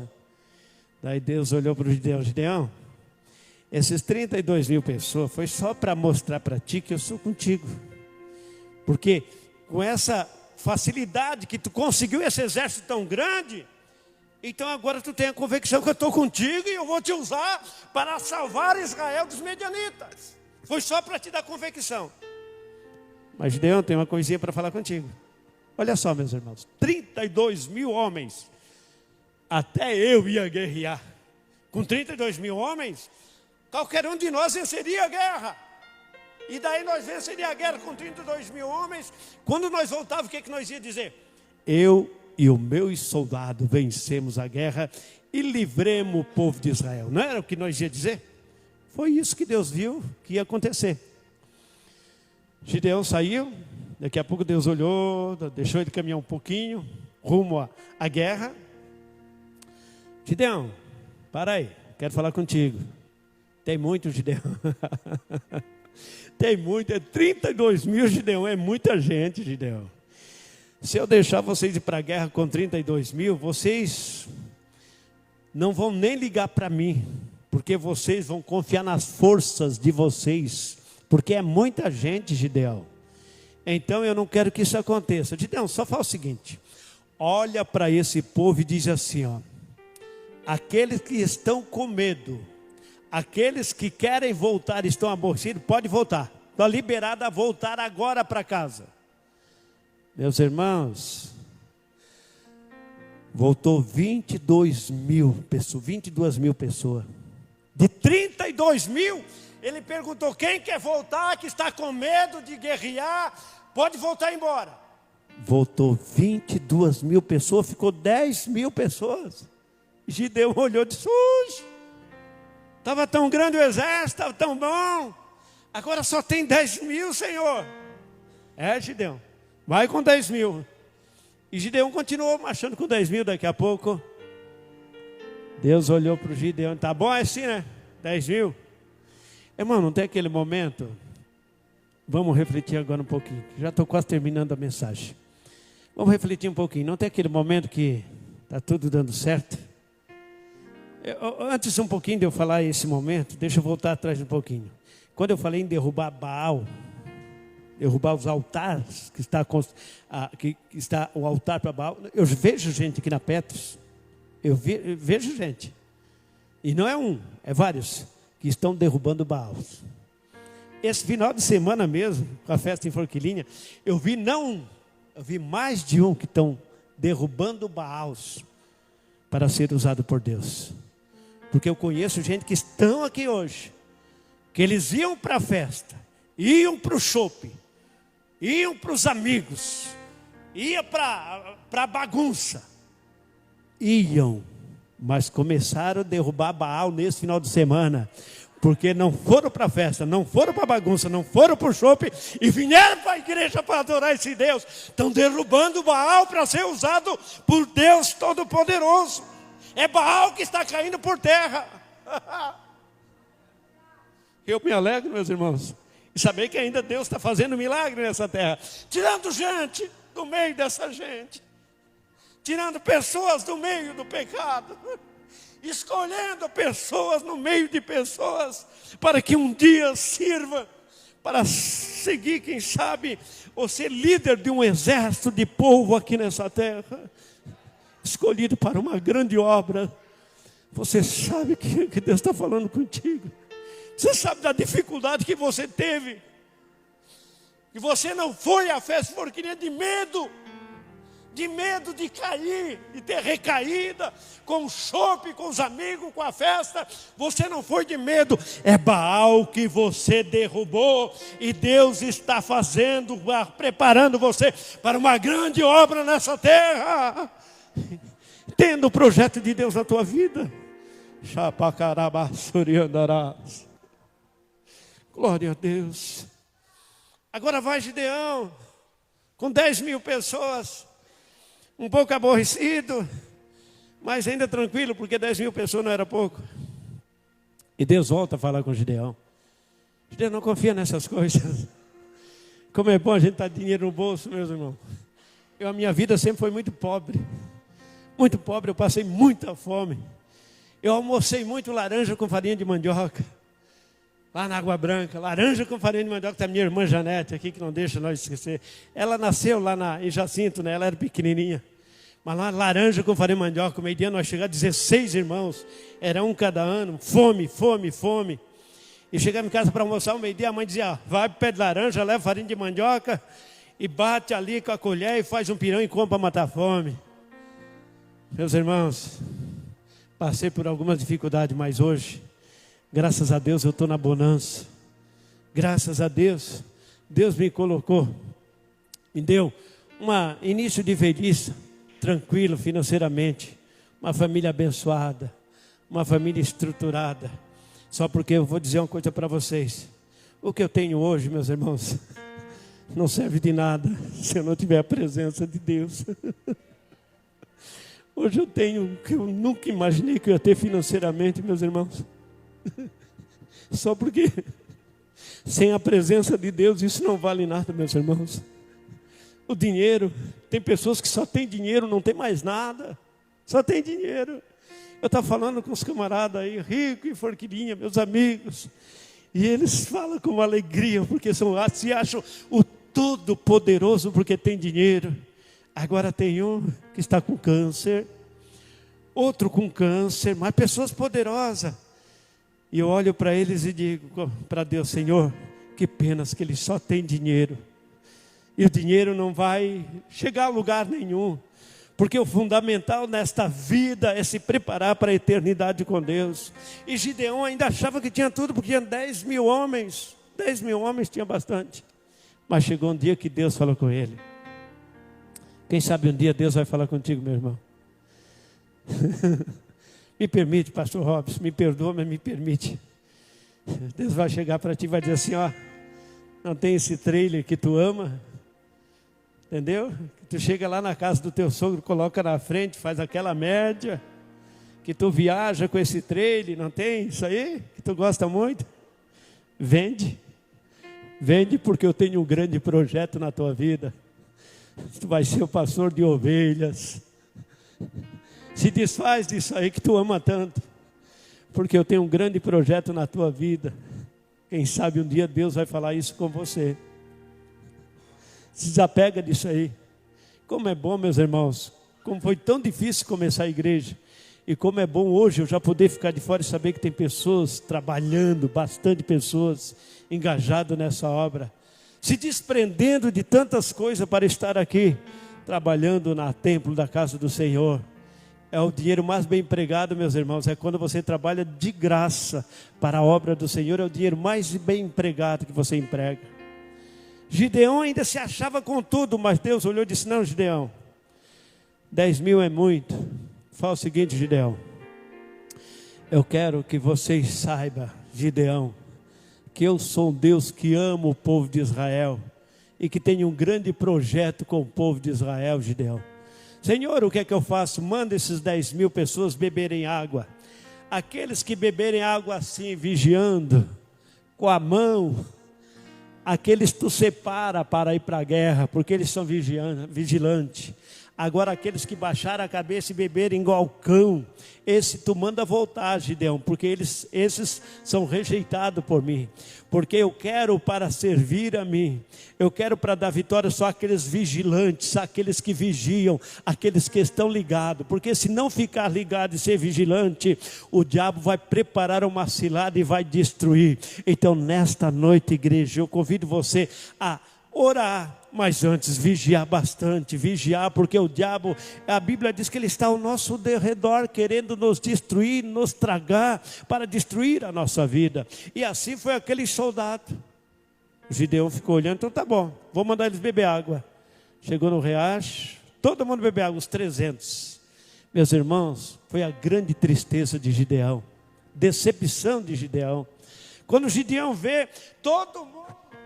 Daí Deus olhou para o Gideão. Gideão, esses 32 mil pessoas foi só para mostrar para ti que eu sou contigo. Porque com essa facilidade que tu conseguiu esse exército tão grande, então agora tu tem a convicção que eu estou contigo e eu vou te usar para salvar Israel dos medianitas. Foi só para te dar convicção. Mas Gideão, tem uma coisinha para falar contigo. Olha só, meus irmãos, 32 mil homens. Até eu ia guerrear. Com 32 mil homens, qualquer um de nós venceria a guerra. E daí nós venceríamos a guerra com 32 mil homens. Quando nós voltávamos, o que nós ia dizer? Eu e o meu soldado vencemos a guerra e livremos o povo de Israel. Não era o que nós ia dizer? Foi isso que Deus viu que ia acontecer. Gideão saiu, daqui a pouco Deus olhou, deixou ele caminhar um pouquinho, rumo à guerra. Gideão, para aí, quero falar contigo. Tem muito, Gideão. Tem muito, é 32 mil, Gideão, é muita gente, Gideão. Se eu deixar vocês ir para a guerra com 32 mil, vocês não vão nem ligar para mim, porque vocês vão confiar nas forças de vocês. Porque é muita gente, Gideão. Então eu não quero que isso aconteça. Gideão, só fala o seguinte. Olha para esse povo e diz assim, ó. Aqueles que estão com medo, aqueles que querem voltar, estão aborrecidos, pode voltar. Está liberado a voltar agora para casa. Meus irmãos, voltou 22 mil pessoas. De 32 mil... Ele perguntou, quem quer voltar, que está com medo de guerrear, pode voltar embora. Voltou 22 mil pessoas, ficou 10 mil pessoas. Gideão olhou e disse, estava tão grande o exército, estava tão bom. Agora só tem 10 mil, Senhor. Gideão, vai com 10 mil. E Gideão continuou marchando com 10 mil, daqui a pouco. Deus olhou para o Gideão, tá bom assim, né? 10 mil. Irmão, não tem aquele momento? Vamos refletir agora um pouquinho. Já estou quase terminando a mensagem. Vamos refletir um pouquinho. Não tem aquele momento que está tudo dando certo? Antes um pouquinho de eu falar esse momento, deixa eu voltar atrás um pouquinho. Quando eu falei em derrubar Baal, derrubar os altares, que está o altar para Baal, eu vejo gente aqui na Petros. Eu vejo gente. E não é um, é vários. Que estão derrubando Baal. Esse final de semana mesmo, com a festa em Forquilinha, eu vi mais de um que estão derrubando Baal para ser usado por Deus. Porque eu conheço gente que estão aqui hoje, que eles iam para a festa, iam para o shopping, iam para os amigos, iam para a bagunça, mas começaram a derrubar Baal nesse final de semana, porque não foram para a festa, não foram para a bagunça, não foram para o shopping e vieram para a igreja para adorar esse Deus. Estão derrubando Baal para ser usado por Deus Todo-Poderoso. É Baal que está caindo por terra. Eu me alegro, meus irmãos, e saber que ainda Deus está fazendo milagre nessa terra, tirando gente do meio dessa gente, tirando pessoas do meio do pecado, escolhendo pessoas no meio de pessoas, para que um dia sirva para seguir, quem sabe, ou ser líder de um exército de povo aqui nessa terra, escolhido para uma grande obra. Você sabe que Deus está falando contigo. Você sabe da dificuldade que você teve, que você não foi à festa porque de medo de cair, de ter recaída, com o chope, com os amigos, com a festa. Você não foi de medo, é Baal que você derrubou, e Deus está preparando você para uma grande obra nessa terra. Entenda o projeto de Deus na tua vida. Glória a Deus. Agora vai Gideão, com 10.000 pessoas, um pouco aborrecido, mas ainda tranquilo, porque 10.000 pessoas não era pouco. E Deus volta a falar com Gideão. Gideão não confia nessas coisas. Como é bom a gente estar com dinheiro no bolso, meus irmãos. A minha vida sempre foi muito pobre. Muito pobre, eu passei muita fome. Eu almocei muito laranja com farinha de mandioca. Lá na Água Branca, laranja com farinha de mandioca. Está minha irmã Janete aqui, que não deixa nós esquecer. Ela nasceu lá em Jacinto, né? Ela era pequenininha. Mas lá, laranja com farinha de mandioca. Meio-dia nós chegamos, 16 irmãos. Era um cada ano. Fome, fome, fome. E chegamos em casa para almoçar, ao meio-dia a mãe dizia, vai para o pé de laranja, leva farinha de mandioca e bate ali com a colher e faz um pirão e come para matar a fome. Meus irmãos, passei por algumas dificuldades, mas hoje, graças a Deus, eu estou na bonança. Graças a Deus, Deus me colocou, me deu um início de velhice, tranquilo financeiramente, uma família abençoada, uma família estruturada. Só porque eu vou dizer uma coisa para vocês. O que eu tenho hoje, meus irmãos, não serve de nada se eu não tiver a presença de Deus. Hoje eu tenho o que eu nunca imaginei que eu ia ter financeiramente, meus irmãos. Só porque sem a presença de Deus isso não vale nada, meus irmãos. O dinheiro, tem pessoas que só têm dinheiro, não tem mais nada. Só tem dinheiro. Eu estava falando com os camaradas aí, Rico e Forquilinha, meus amigos. E eles falam com alegria, porque se acham o todo-poderoso porque tem dinheiro. Agora tem um que está com câncer, outro com câncer, mas pessoas poderosas. E eu olho para eles e digo para Deus, Senhor, que penas que eles só têm dinheiro. E o dinheiro não vai chegar a lugar nenhum. Porque o fundamental nesta vida é se preparar para a eternidade com Deus. E Gideão ainda achava que tinha tudo, porque tinha 10.000 homens. 10.000 homens tinha bastante. Mas chegou um dia que Deus falou com ele. Quem sabe um dia Deus vai falar contigo, meu irmão. Me permite, pastor Robson, me perdoa, mas me permite. Deus vai chegar para ti e vai dizer assim, ó, não tem esse trailer que tu ama? Entendeu? Tu chega lá na casa do teu sogro, coloca na frente, faz aquela média, que tu viaja com esse trailer, não tem isso aí? Que tu gosta muito? Vende. Vende porque eu tenho um grande projeto na tua vida. Tu vai ser o pastor de ovelhas. Se desfaz disso aí que tu ama tanto, porque eu tenho um grande projeto na tua vida. Quem sabe um dia Deus vai falar isso com você. Se desapega disso aí. Como é bom, meus irmãos. Como foi tão difícil começar a igreja. E como é bom hoje eu já poder ficar de fora e saber que tem pessoas trabalhando, bastante pessoas engajadas nessa obra. Se desprendendo de tantas coisas para estar aqui, trabalhando no templo da casa do Senhor. É o dinheiro mais bem empregado, meus irmãos. É quando você trabalha de graça para a obra do Senhor. É o dinheiro mais bem empregado que você emprega. Gideão ainda se achava com tudo, mas Deus olhou e disse, não, Gideão, 10.000 é muito. Fala o seguinte, Gideão, eu quero que vocês saibam, Gideão, que eu sou um Deus que ama o povo de Israel e que tem um grande projeto com o povo de Israel, Gideão. Senhor, o que é que eu faço? Manda esses 10.000 pessoas beberem água. Aqueles que beberem água assim, vigiando, com a mão, aqueles tu separa para ir para a guerra, porque eles são vigilantes. Agora aqueles que baixaram a cabeça e beberem igual cão, esse tu manda voltar, Gideão, porque esses são rejeitados por mim. Porque eu quero para servir a mim, eu quero para dar vitória só aqueles vigilantes, aqueles que vigiam, aqueles que estão ligados. Porque se não ficar ligado e ser vigilante, o diabo vai preparar uma cilada e vai destruir. Então nesta noite, igreja, eu convido você a orar, mas antes vigiar bastante, vigiar, porque o diabo, a Bíblia diz que ele está ao nosso redor, querendo nos destruir, nos tragar, para destruir a nossa vida. E assim foi aquele soldado. O Gideão ficou olhando, então tá bom, vou mandar eles beber água. Chegou no riacho, todo mundo bebeu água, os 300. Meus irmãos, foi a grande tristeza de Gideão, decepção de Gideão. Quando Gideão vê todo mundo com a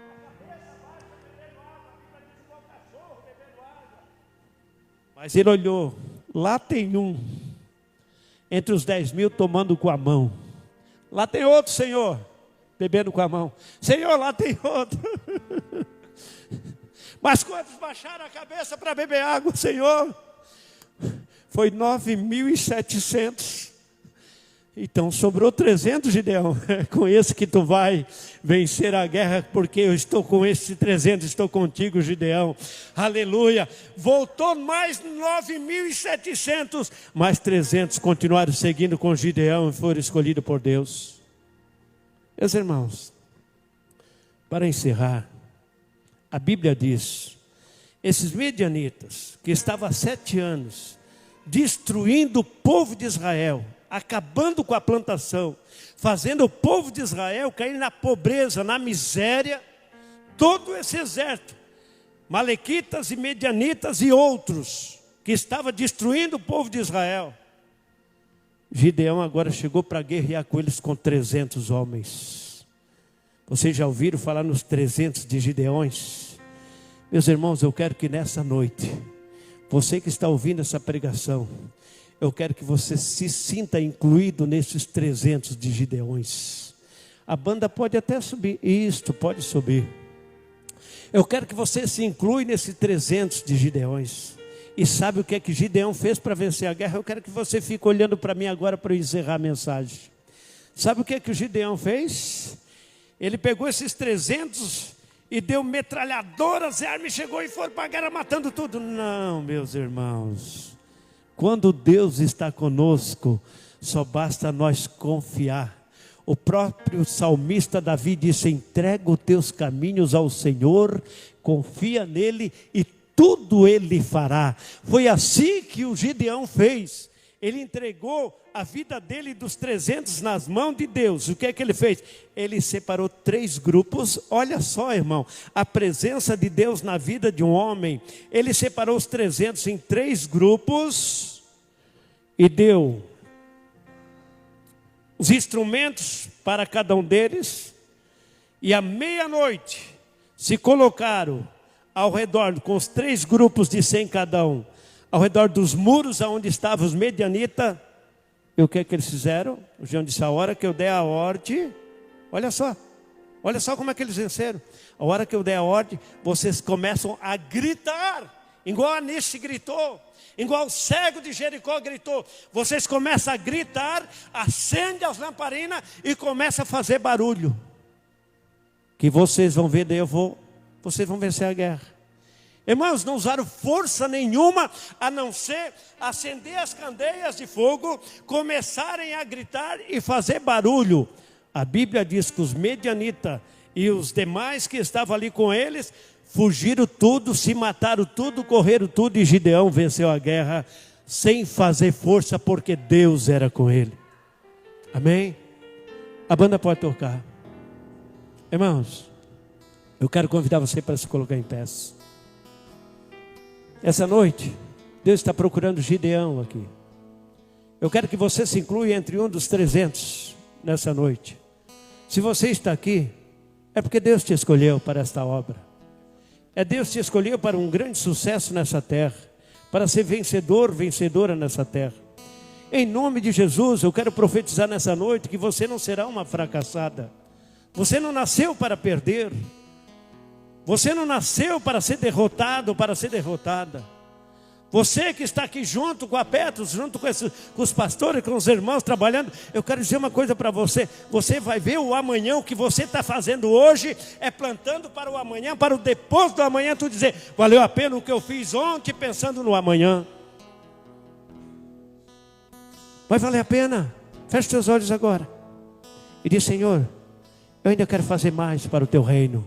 cabeça baixa bebendo água, a Bíblia diz igual cachorro bebendo água. Mas ele olhou, lá tem um, entre os 10.000 tomando com a mão. Lá tem outro, Senhor, bebendo com a mão. Senhor, lá tem outro. Mas quantos baixaram a cabeça para beber água, Senhor? Foi 9.700. Então sobrou 300, Gideão. É com esse que tu vai vencer a guerra, porque eu estou com esses 300, estou contigo, Gideão. Aleluia. Voltou mais 9.700, mais 300 continuaram seguindo com Gideão e foram escolhidos por Deus. Meus irmãos, para encerrar, a Bíblia diz, esses medianitas que estavam há 7 anos destruindo o povo de Israel, acabando com a plantação, fazendo o povo de Israel cair na pobreza, na miséria, todo esse exército, malequitas e medianitas e outros, que estava destruindo o povo de Israel. Gideão agora chegou para guerrear com eles com 300 homens. Vocês já ouviram falar nos 300 de Gideões? Meus irmãos, eu quero que nessa noite, você que está ouvindo essa pregação, eu quero que você se sinta incluído nesses 300 de Gideões. A banda pode até subir, isto pode subir. Eu quero que você se inclui nesses 300 de Gideões. E sabe o que é que Gideão fez para vencer a guerra? Eu quero que você fique olhando para mim agora para eu encerrar a mensagem. Sabe o que é que o Gideão fez? Ele pegou esses 300 e deu metralhadoras e armas, chegou e foram para a guerra matando tudo. Não, meus irmãos. Quando Deus está conosco, só basta nós confiar. O próprio salmista Davi disse: entrega os teus caminhos ao Senhor, confia nele e tudo ele fará. Foi assim que o Gideão fez. Ele entregou a vida dele dos 300 nas mãos de Deus. O que é que ele fez? Ele separou 3 grupos. Olha só, irmão, a presença de Deus na vida de um homem. Ele separou os 300 em 3 grupos e deu os instrumentos para cada um deles. E à meia-noite se colocaram ao redor, com os 3 grupos de 100 cada um, ao redor dos muros onde estavam os medianitas. E o que é que eles fizeram? O João disse: a hora que eu der a ordem, olha só como é que eles venceram. A hora que eu der a ordem, vocês começam a gritar, igual a Nice gritou, igual o cego de Jericó gritou. Vocês começam a gritar, acende as lamparinas e começam a fazer barulho, que vocês vão ver, vocês vão vencer a guerra. Irmãos, não usaram força nenhuma, a não ser acender as candeias de fogo, começarem a gritar e fazer barulho. A Bíblia diz que os medianitas e os demais que estavam ali com eles, fugiram tudo, se mataram tudo, correram tudo, e Gideão venceu a guerra sem fazer força, porque Deus era com ele. Amém? A banda pode tocar. Irmãos, eu quero convidar você para se colocar em pé. Essa noite, Deus está procurando Gideão aqui. Eu quero que você se inclua entre um dos 300 nessa noite. Se você está aqui, é porque Deus te escolheu para esta obra. Deus te escolheu para um grande sucesso nessa terra, para ser vencedor, vencedora nessa terra. Em nome de Jesus, eu quero profetizar nessa noite que você não será uma fracassada. Você não nasceu para perder. Você não nasceu para ser derrotado, para ser derrotada. Você que está aqui junto com a Petros, junto com os pastores, com os irmãos trabalhando, eu quero dizer uma coisa para você. Você vai ver o amanhã. O que você está fazendo hoje é plantando para o amanhã, para o depois do amanhã tu dizer: valeu a pena o que eu fiz ontem pensando no amanhã. Vai valer a pena. Feche seus olhos agora e diz: Senhor, eu ainda quero fazer mais para o teu reino.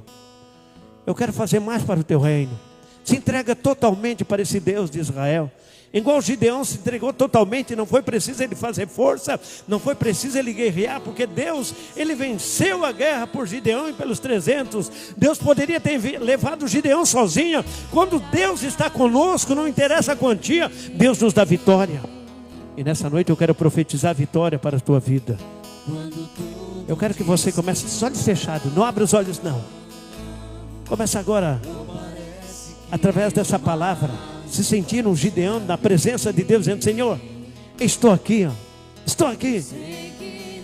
Eu quero fazer mais para o teu reino. Se entrega totalmente para esse Deus de Israel. Igual Gideão se entregou totalmente. Não foi preciso ele fazer força, não foi preciso ele guerrear, porque Deus, ele venceu a guerra por Gideão e pelos 300. Deus poderia ter levado Gideão sozinho. Quando Deus está conosco, não interessa a quantia, Deus nos dá vitória. E nessa noite eu quero profetizar a vitória para a tua vida. Eu quero que você comece os olhos fechados. Não abra os olhos não. Começa agora, através dessa palavra, se sentir um Gideão na presença de Deus, dizendo: Senhor, estou aqui, ó. Estou aqui.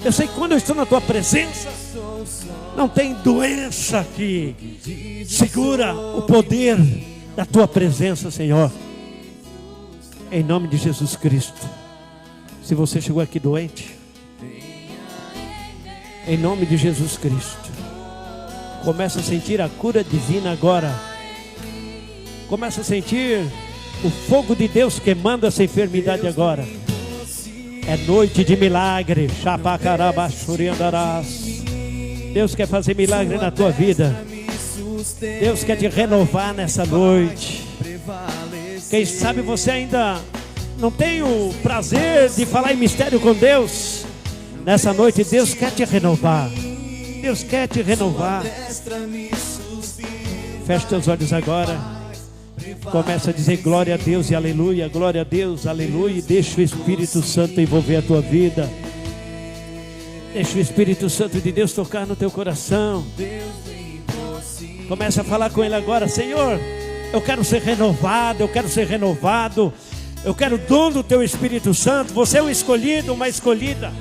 Eu sei que quando eu estou na tua presença, não tem doença que segura o poder da tua presença, Senhor. Em nome de Jesus Cristo. Se você chegou aqui doente, em nome de Jesus Cristo, começa a sentir a cura divina agora. Começa a sentir o fogo de Deus queimando essa enfermidade agora. É noite de milagre. Deus quer fazer milagre na tua vida. Deus quer te renovar nessa noite. Quem sabe você ainda não tem o prazer de falar em mistério com Deus. Nessa noite Deus quer te renovar. Deus quer te renovar. Feche teus olhos agora. Começa a dizer glória a Deus e aleluia. Glória a Deus, aleluia. E deixa o Espírito Santo envolver a tua vida. Deixa o Espírito Santo de Deus tocar no teu coração. Começa a falar com Ele agora: Senhor, eu quero ser renovado, eu quero ser renovado. Eu quero o dom do teu Espírito Santo. Você é um escolhido, uma escolhida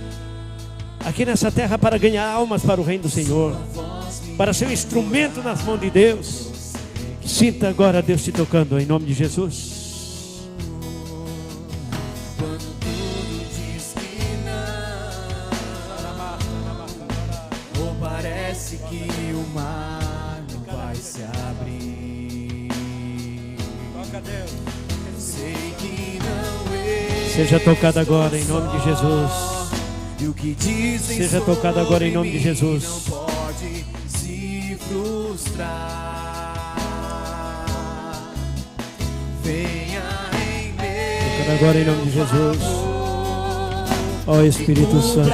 aqui nessa terra para ganhar almas para o reino do Senhor, para ser um instrumento nas mãos de Deus. Sinta agora Deus te tocando em nome de Jesus. Quando tudo diz que não, ou parece que o mar não vai se abrir. Toca Deus. Sei que não. Seja tocado agora em nome de Jesus. E o que dizem seja tocado agora em nome de Jesus. Não pode se frustrar. Venha em mim. Tocado agora em nome de Jesus. Ó Espírito Santo.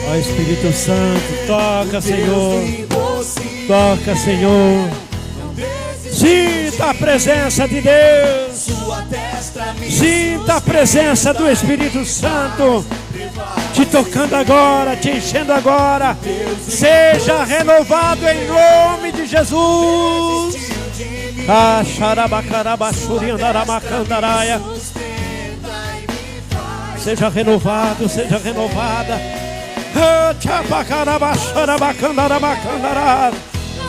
Ó Espírito Santo, toca, Senhor. Toca, Senhor. Sinta a presença de Deus. Sinta a presença do Espírito Santo te tocando agora, te enchendo agora. Seja renovado em nome de Jesus. Seja renovado, seja renovada.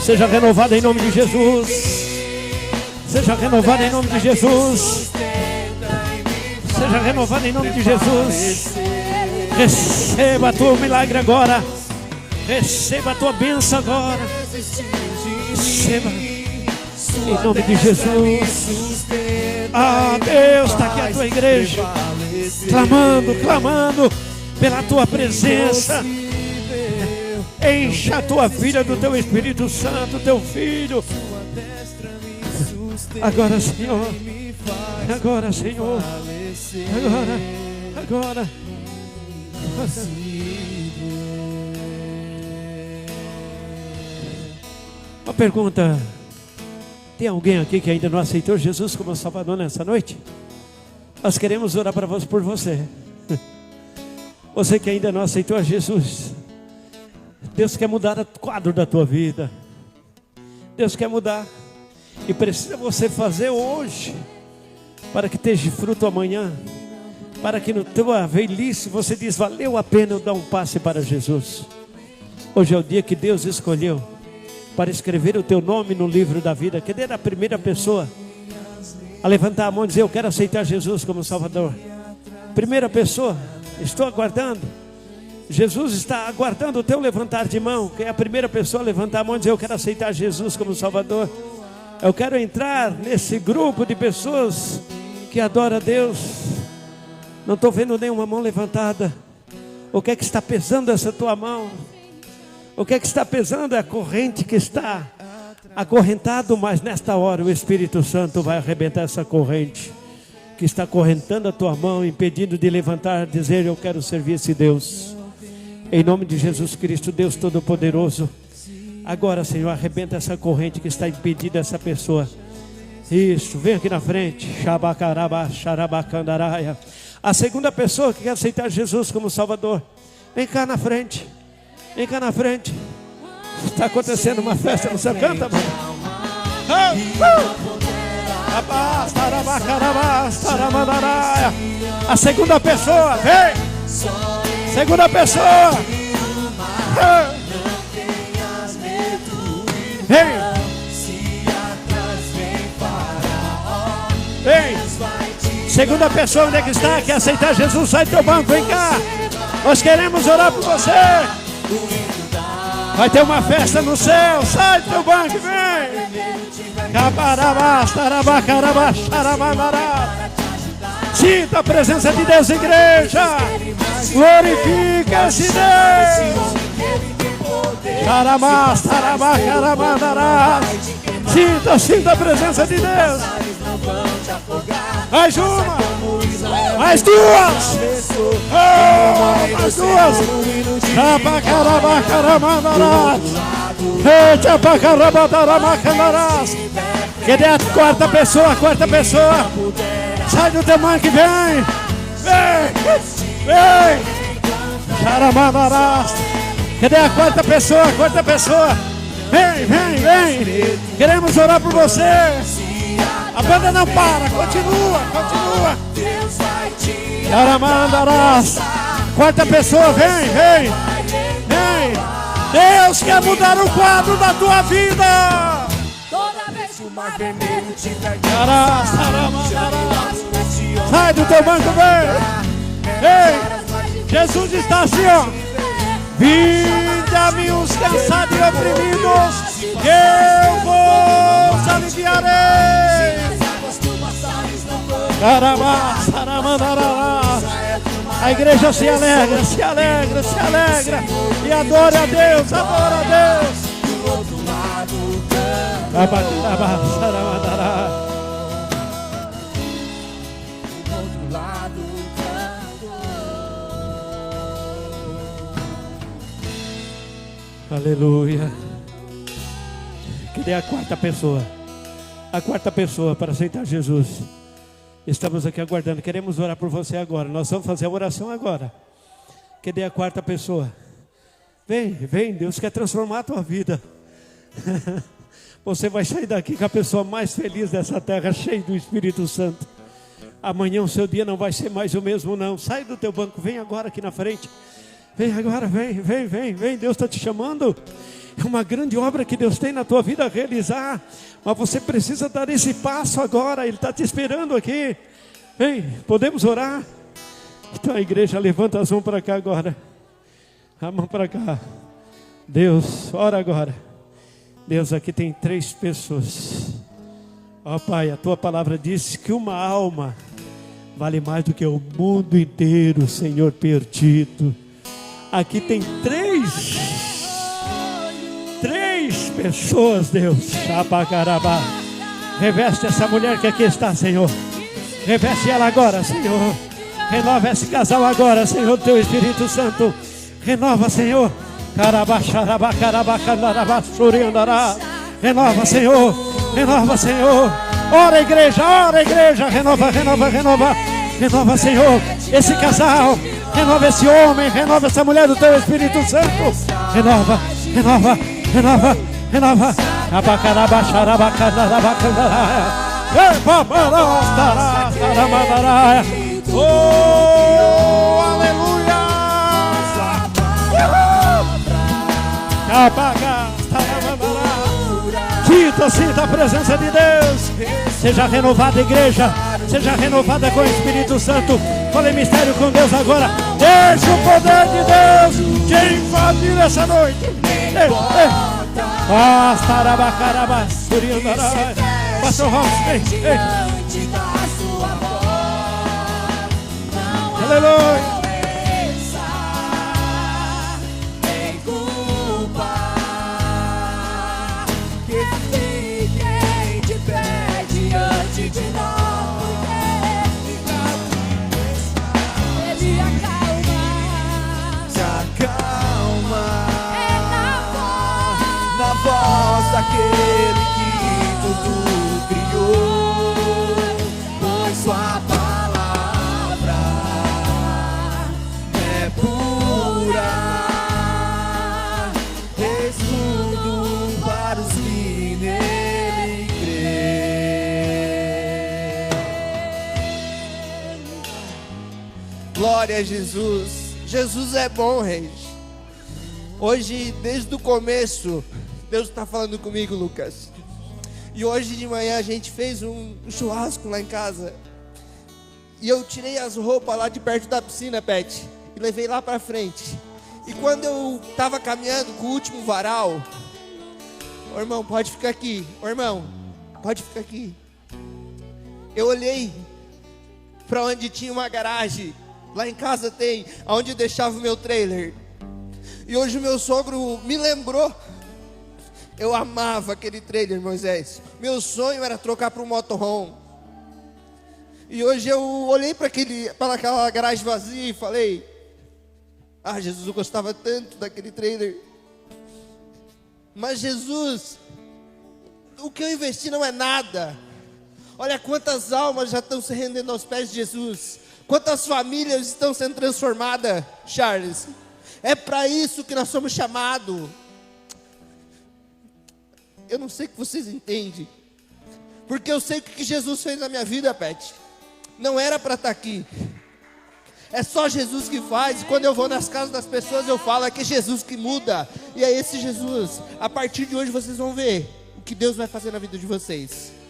Seja renovado em nome de Jesus. Seja renovado em nome de Jesus. Seja renovado em nome de Jesus. Receba a tua milagre agora. Receba a tua bênção agora. Receba em nome de Jesus. Ah, Deus, está aqui a tua igreja, clamando, clamando pela tua presença. Encha a tua filha do teu Espírito Santo, teu filho. Agora, Senhor. Agora, Senhor. Agora. Uma pergunta: tem alguém aqui que ainda não aceitou Jesus como Salvador nessa noite? Nós queremos orar para você, por você. Você que ainda não aceitou a Jesus, Deus quer mudar o quadro da tua vida. Deus quer mudar. E precisa você fazer hoje, para que esteja fruto amanhã, para que no tua velhice você diz: valeu a pena eu dar um passe para Jesus. Hoje é o dia que Deus escolheu para escrever o teu nome no livro da vida. Cadê a primeira pessoa a levantar a mão e dizer: eu quero aceitar Jesus como Salvador? Primeira pessoa, estou aguardando. Jesus está aguardando o teu levantar de mão. Quem é a primeira pessoa a levantar a mão e dizer: eu quero aceitar Jesus como Salvador? Eu quero entrar nesse grupo de pessoas que adoram a Deus. Não estou vendo nenhuma mão levantada. O que é que está pesando essa tua mão? O que é que está pesando? É a corrente que está acorrentado, mas nesta hora o Espírito Santo vai arrebentar essa corrente que está acorrentando a tua mão, impedindo de levantar, dizer: eu quero servir esse Deus. Em nome de Jesus Cristo, Deus Todo-Poderoso, agora, Senhor, arrebenta essa corrente que está impedindo essa pessoa Isso, vem aqui na frente. Shabacaraba, xarabacandaraia. A segunda pessoa que quer aceitar Jesus como Salvador, vem cá na frente. Vem cá na frente. Está acontecendo uma festa no céu. Canta, mano. A segunda pessoa, vem. Segunda pessoa. Vem. Vem. Segunda pessoa, onde é que está? Quer aceitar Jesus? Sai do teu banco, vem cá. Nós queremos orar por você. Vai ter uma festa no céu. Sai do teu banco, vem. Sinta a presença de Deus, igreja. Glorifica-se Deus. Sinta a presença de Deus. Mais uma. Mais duas. Mais duas. Cadê a quarta pessoa? A quarta pessoa. Sai do teu manque, vem. Vem. Vem. Cadê a quarta pessoa? A quarta pessoa. Vem, vem, vem. Queremos orar por você. A banda não para. Continua, continua. Quarta pessoa, vem, vem. Vem. Deus quer mudar o quadro da tua vida. Toda vez que o mar vermelho te perde, sai do teu banco, vem. Vem. Jesus está assim, ó. Vinde a mim os cansados e oprimidos, eu vos aliviarei. A igreja se alegra, se alegra, se alegra. E adora a Deus, adora a Deus. Do outro lado aleluia. Cadê a quarta pessoa? A quarta pessoa para aceitar Jesus. Estamos aqui aguardando. Queremos orar por você agora. Nós vamos fazer a oração agora. Cadê a quarta pessoa? Vem, vem. Deus quer transformar a tua vida. Você vai sair daqui com a pessoa mais feliz dessa terra, cheia do Espírito Santo. Amanhã o seu dia não vai ser mais o mesmo, não. Sai do teu banco. Vem agora aqui na frente. Vem agora, vem, vem, vem, vem. Deus está te chamando. É uma grande obra que Deus tem na tua vida a realizar. Mas você precisa dar esse passo agora. Ele está te esperando aqui. Vem, podemos orar? Então a igreja levanta as mãos para cá agora. A mão para cá. Deus, ora agora. Deus, aqui tem 3 pessoas. Ó Pai, a tua palavra diz que uma alma vale mais do que o mundo inteiro, Senhor, perdido. Aqui tem 3 pessoas, Deus. Reveste essa mulher que aqui está, Senhor. Reveste ela agora, Senhor. Renova esse casal agora, Senhor, teu Espírito Santo. Renova, Senhor. Renova, Senhor. Renova, Senhor. Ora, igreja. Renova, renova, renova. Renova, Senhor, esse casal. Renova esse homem, renova essa mulher do teu Espírito Santo. Renova, renova, renova, renova. Oh, aleluia. Sinta a presença de Deus. Seja renovada, igreja. Seja renovada com o Espírito Santo. Fale mistério com Deus agora. Deixa o poder de Deus te invadir essa noite. Pastor Ramos, vem. Aleluia. Voz daquele que tudo criou. Glória a Jesus. Jesus é bom, Reis. Hoje, desde o começo, Deus está falando comigo, Lucas. E hoje de manhã a gente fez um churrasco lá em casa. E eu tirei as roupas lá de perto da piscina, Pet, e levei lá para frente. E quando eu estava caminhando com o último varal, ô irmão, pode ficar aqui. Ô irmão, pode ficar aqui. Eu olhei para onde tinha uma garagem. Lá em casa tem, onde eu deixava o meu trailer. E hoje o meu sogro me lembrou. Eu amava aquele trailer, Moisés. Meu sonho era trocar para um motorhome. E hoje eu olhei para aquela garagem vazia e falei: ah, Jesus, eu gostava tanto daquele trailer. Mas Jesus, o que eu investi não é nada. Olha quantas almas já estão se rendendo aos pés de Jesus. Quantas famílias estão sendo transformadas, Charles. É para isso que nós somos chamados. Eu não sei o que vocês entendem, porque eu sei o que Jesus fez na minha vida, Pet. Não era para estar aqui. É só Jesus que faz. E quando eu vou nas casas das pessoas, eu falo: é que é Jesus que muda. E é esse Jesus. A partir de hoje vocês vão ver o que Deus vai fazer na vida de vocês.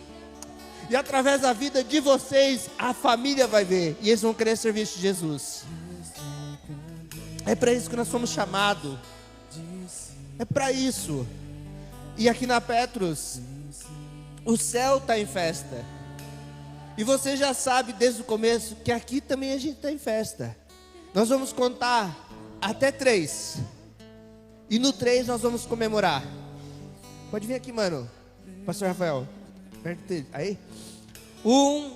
E através da vida de vocês, a família vai ver. E eles vão querer servir de Jesus. É para isso que nós fomos chamados. É para isso. E aqui na Petros, o céu está em festa. E você já sabe desde o começo que aqui também a gente está em festa. Nós vamos contar até 3. E no 3 nós vamos comemorar. Pode vir aqui, mano. Pastor Rafael. Perto dele. Aí. 1,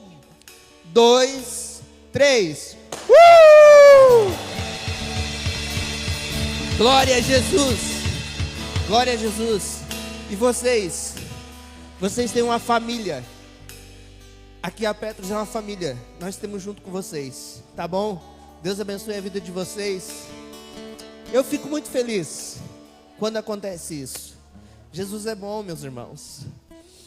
2, 3. Glória a Jesus. Glória a Jesus. E vocês têm uma família. Aqui a Petros é uma família. Nós estamos junto com vocês, tá bom? Deus abençoe a vida de vocês. Eu fico muito feliz quando acontece isso. Jesus é bom, meus irmãos.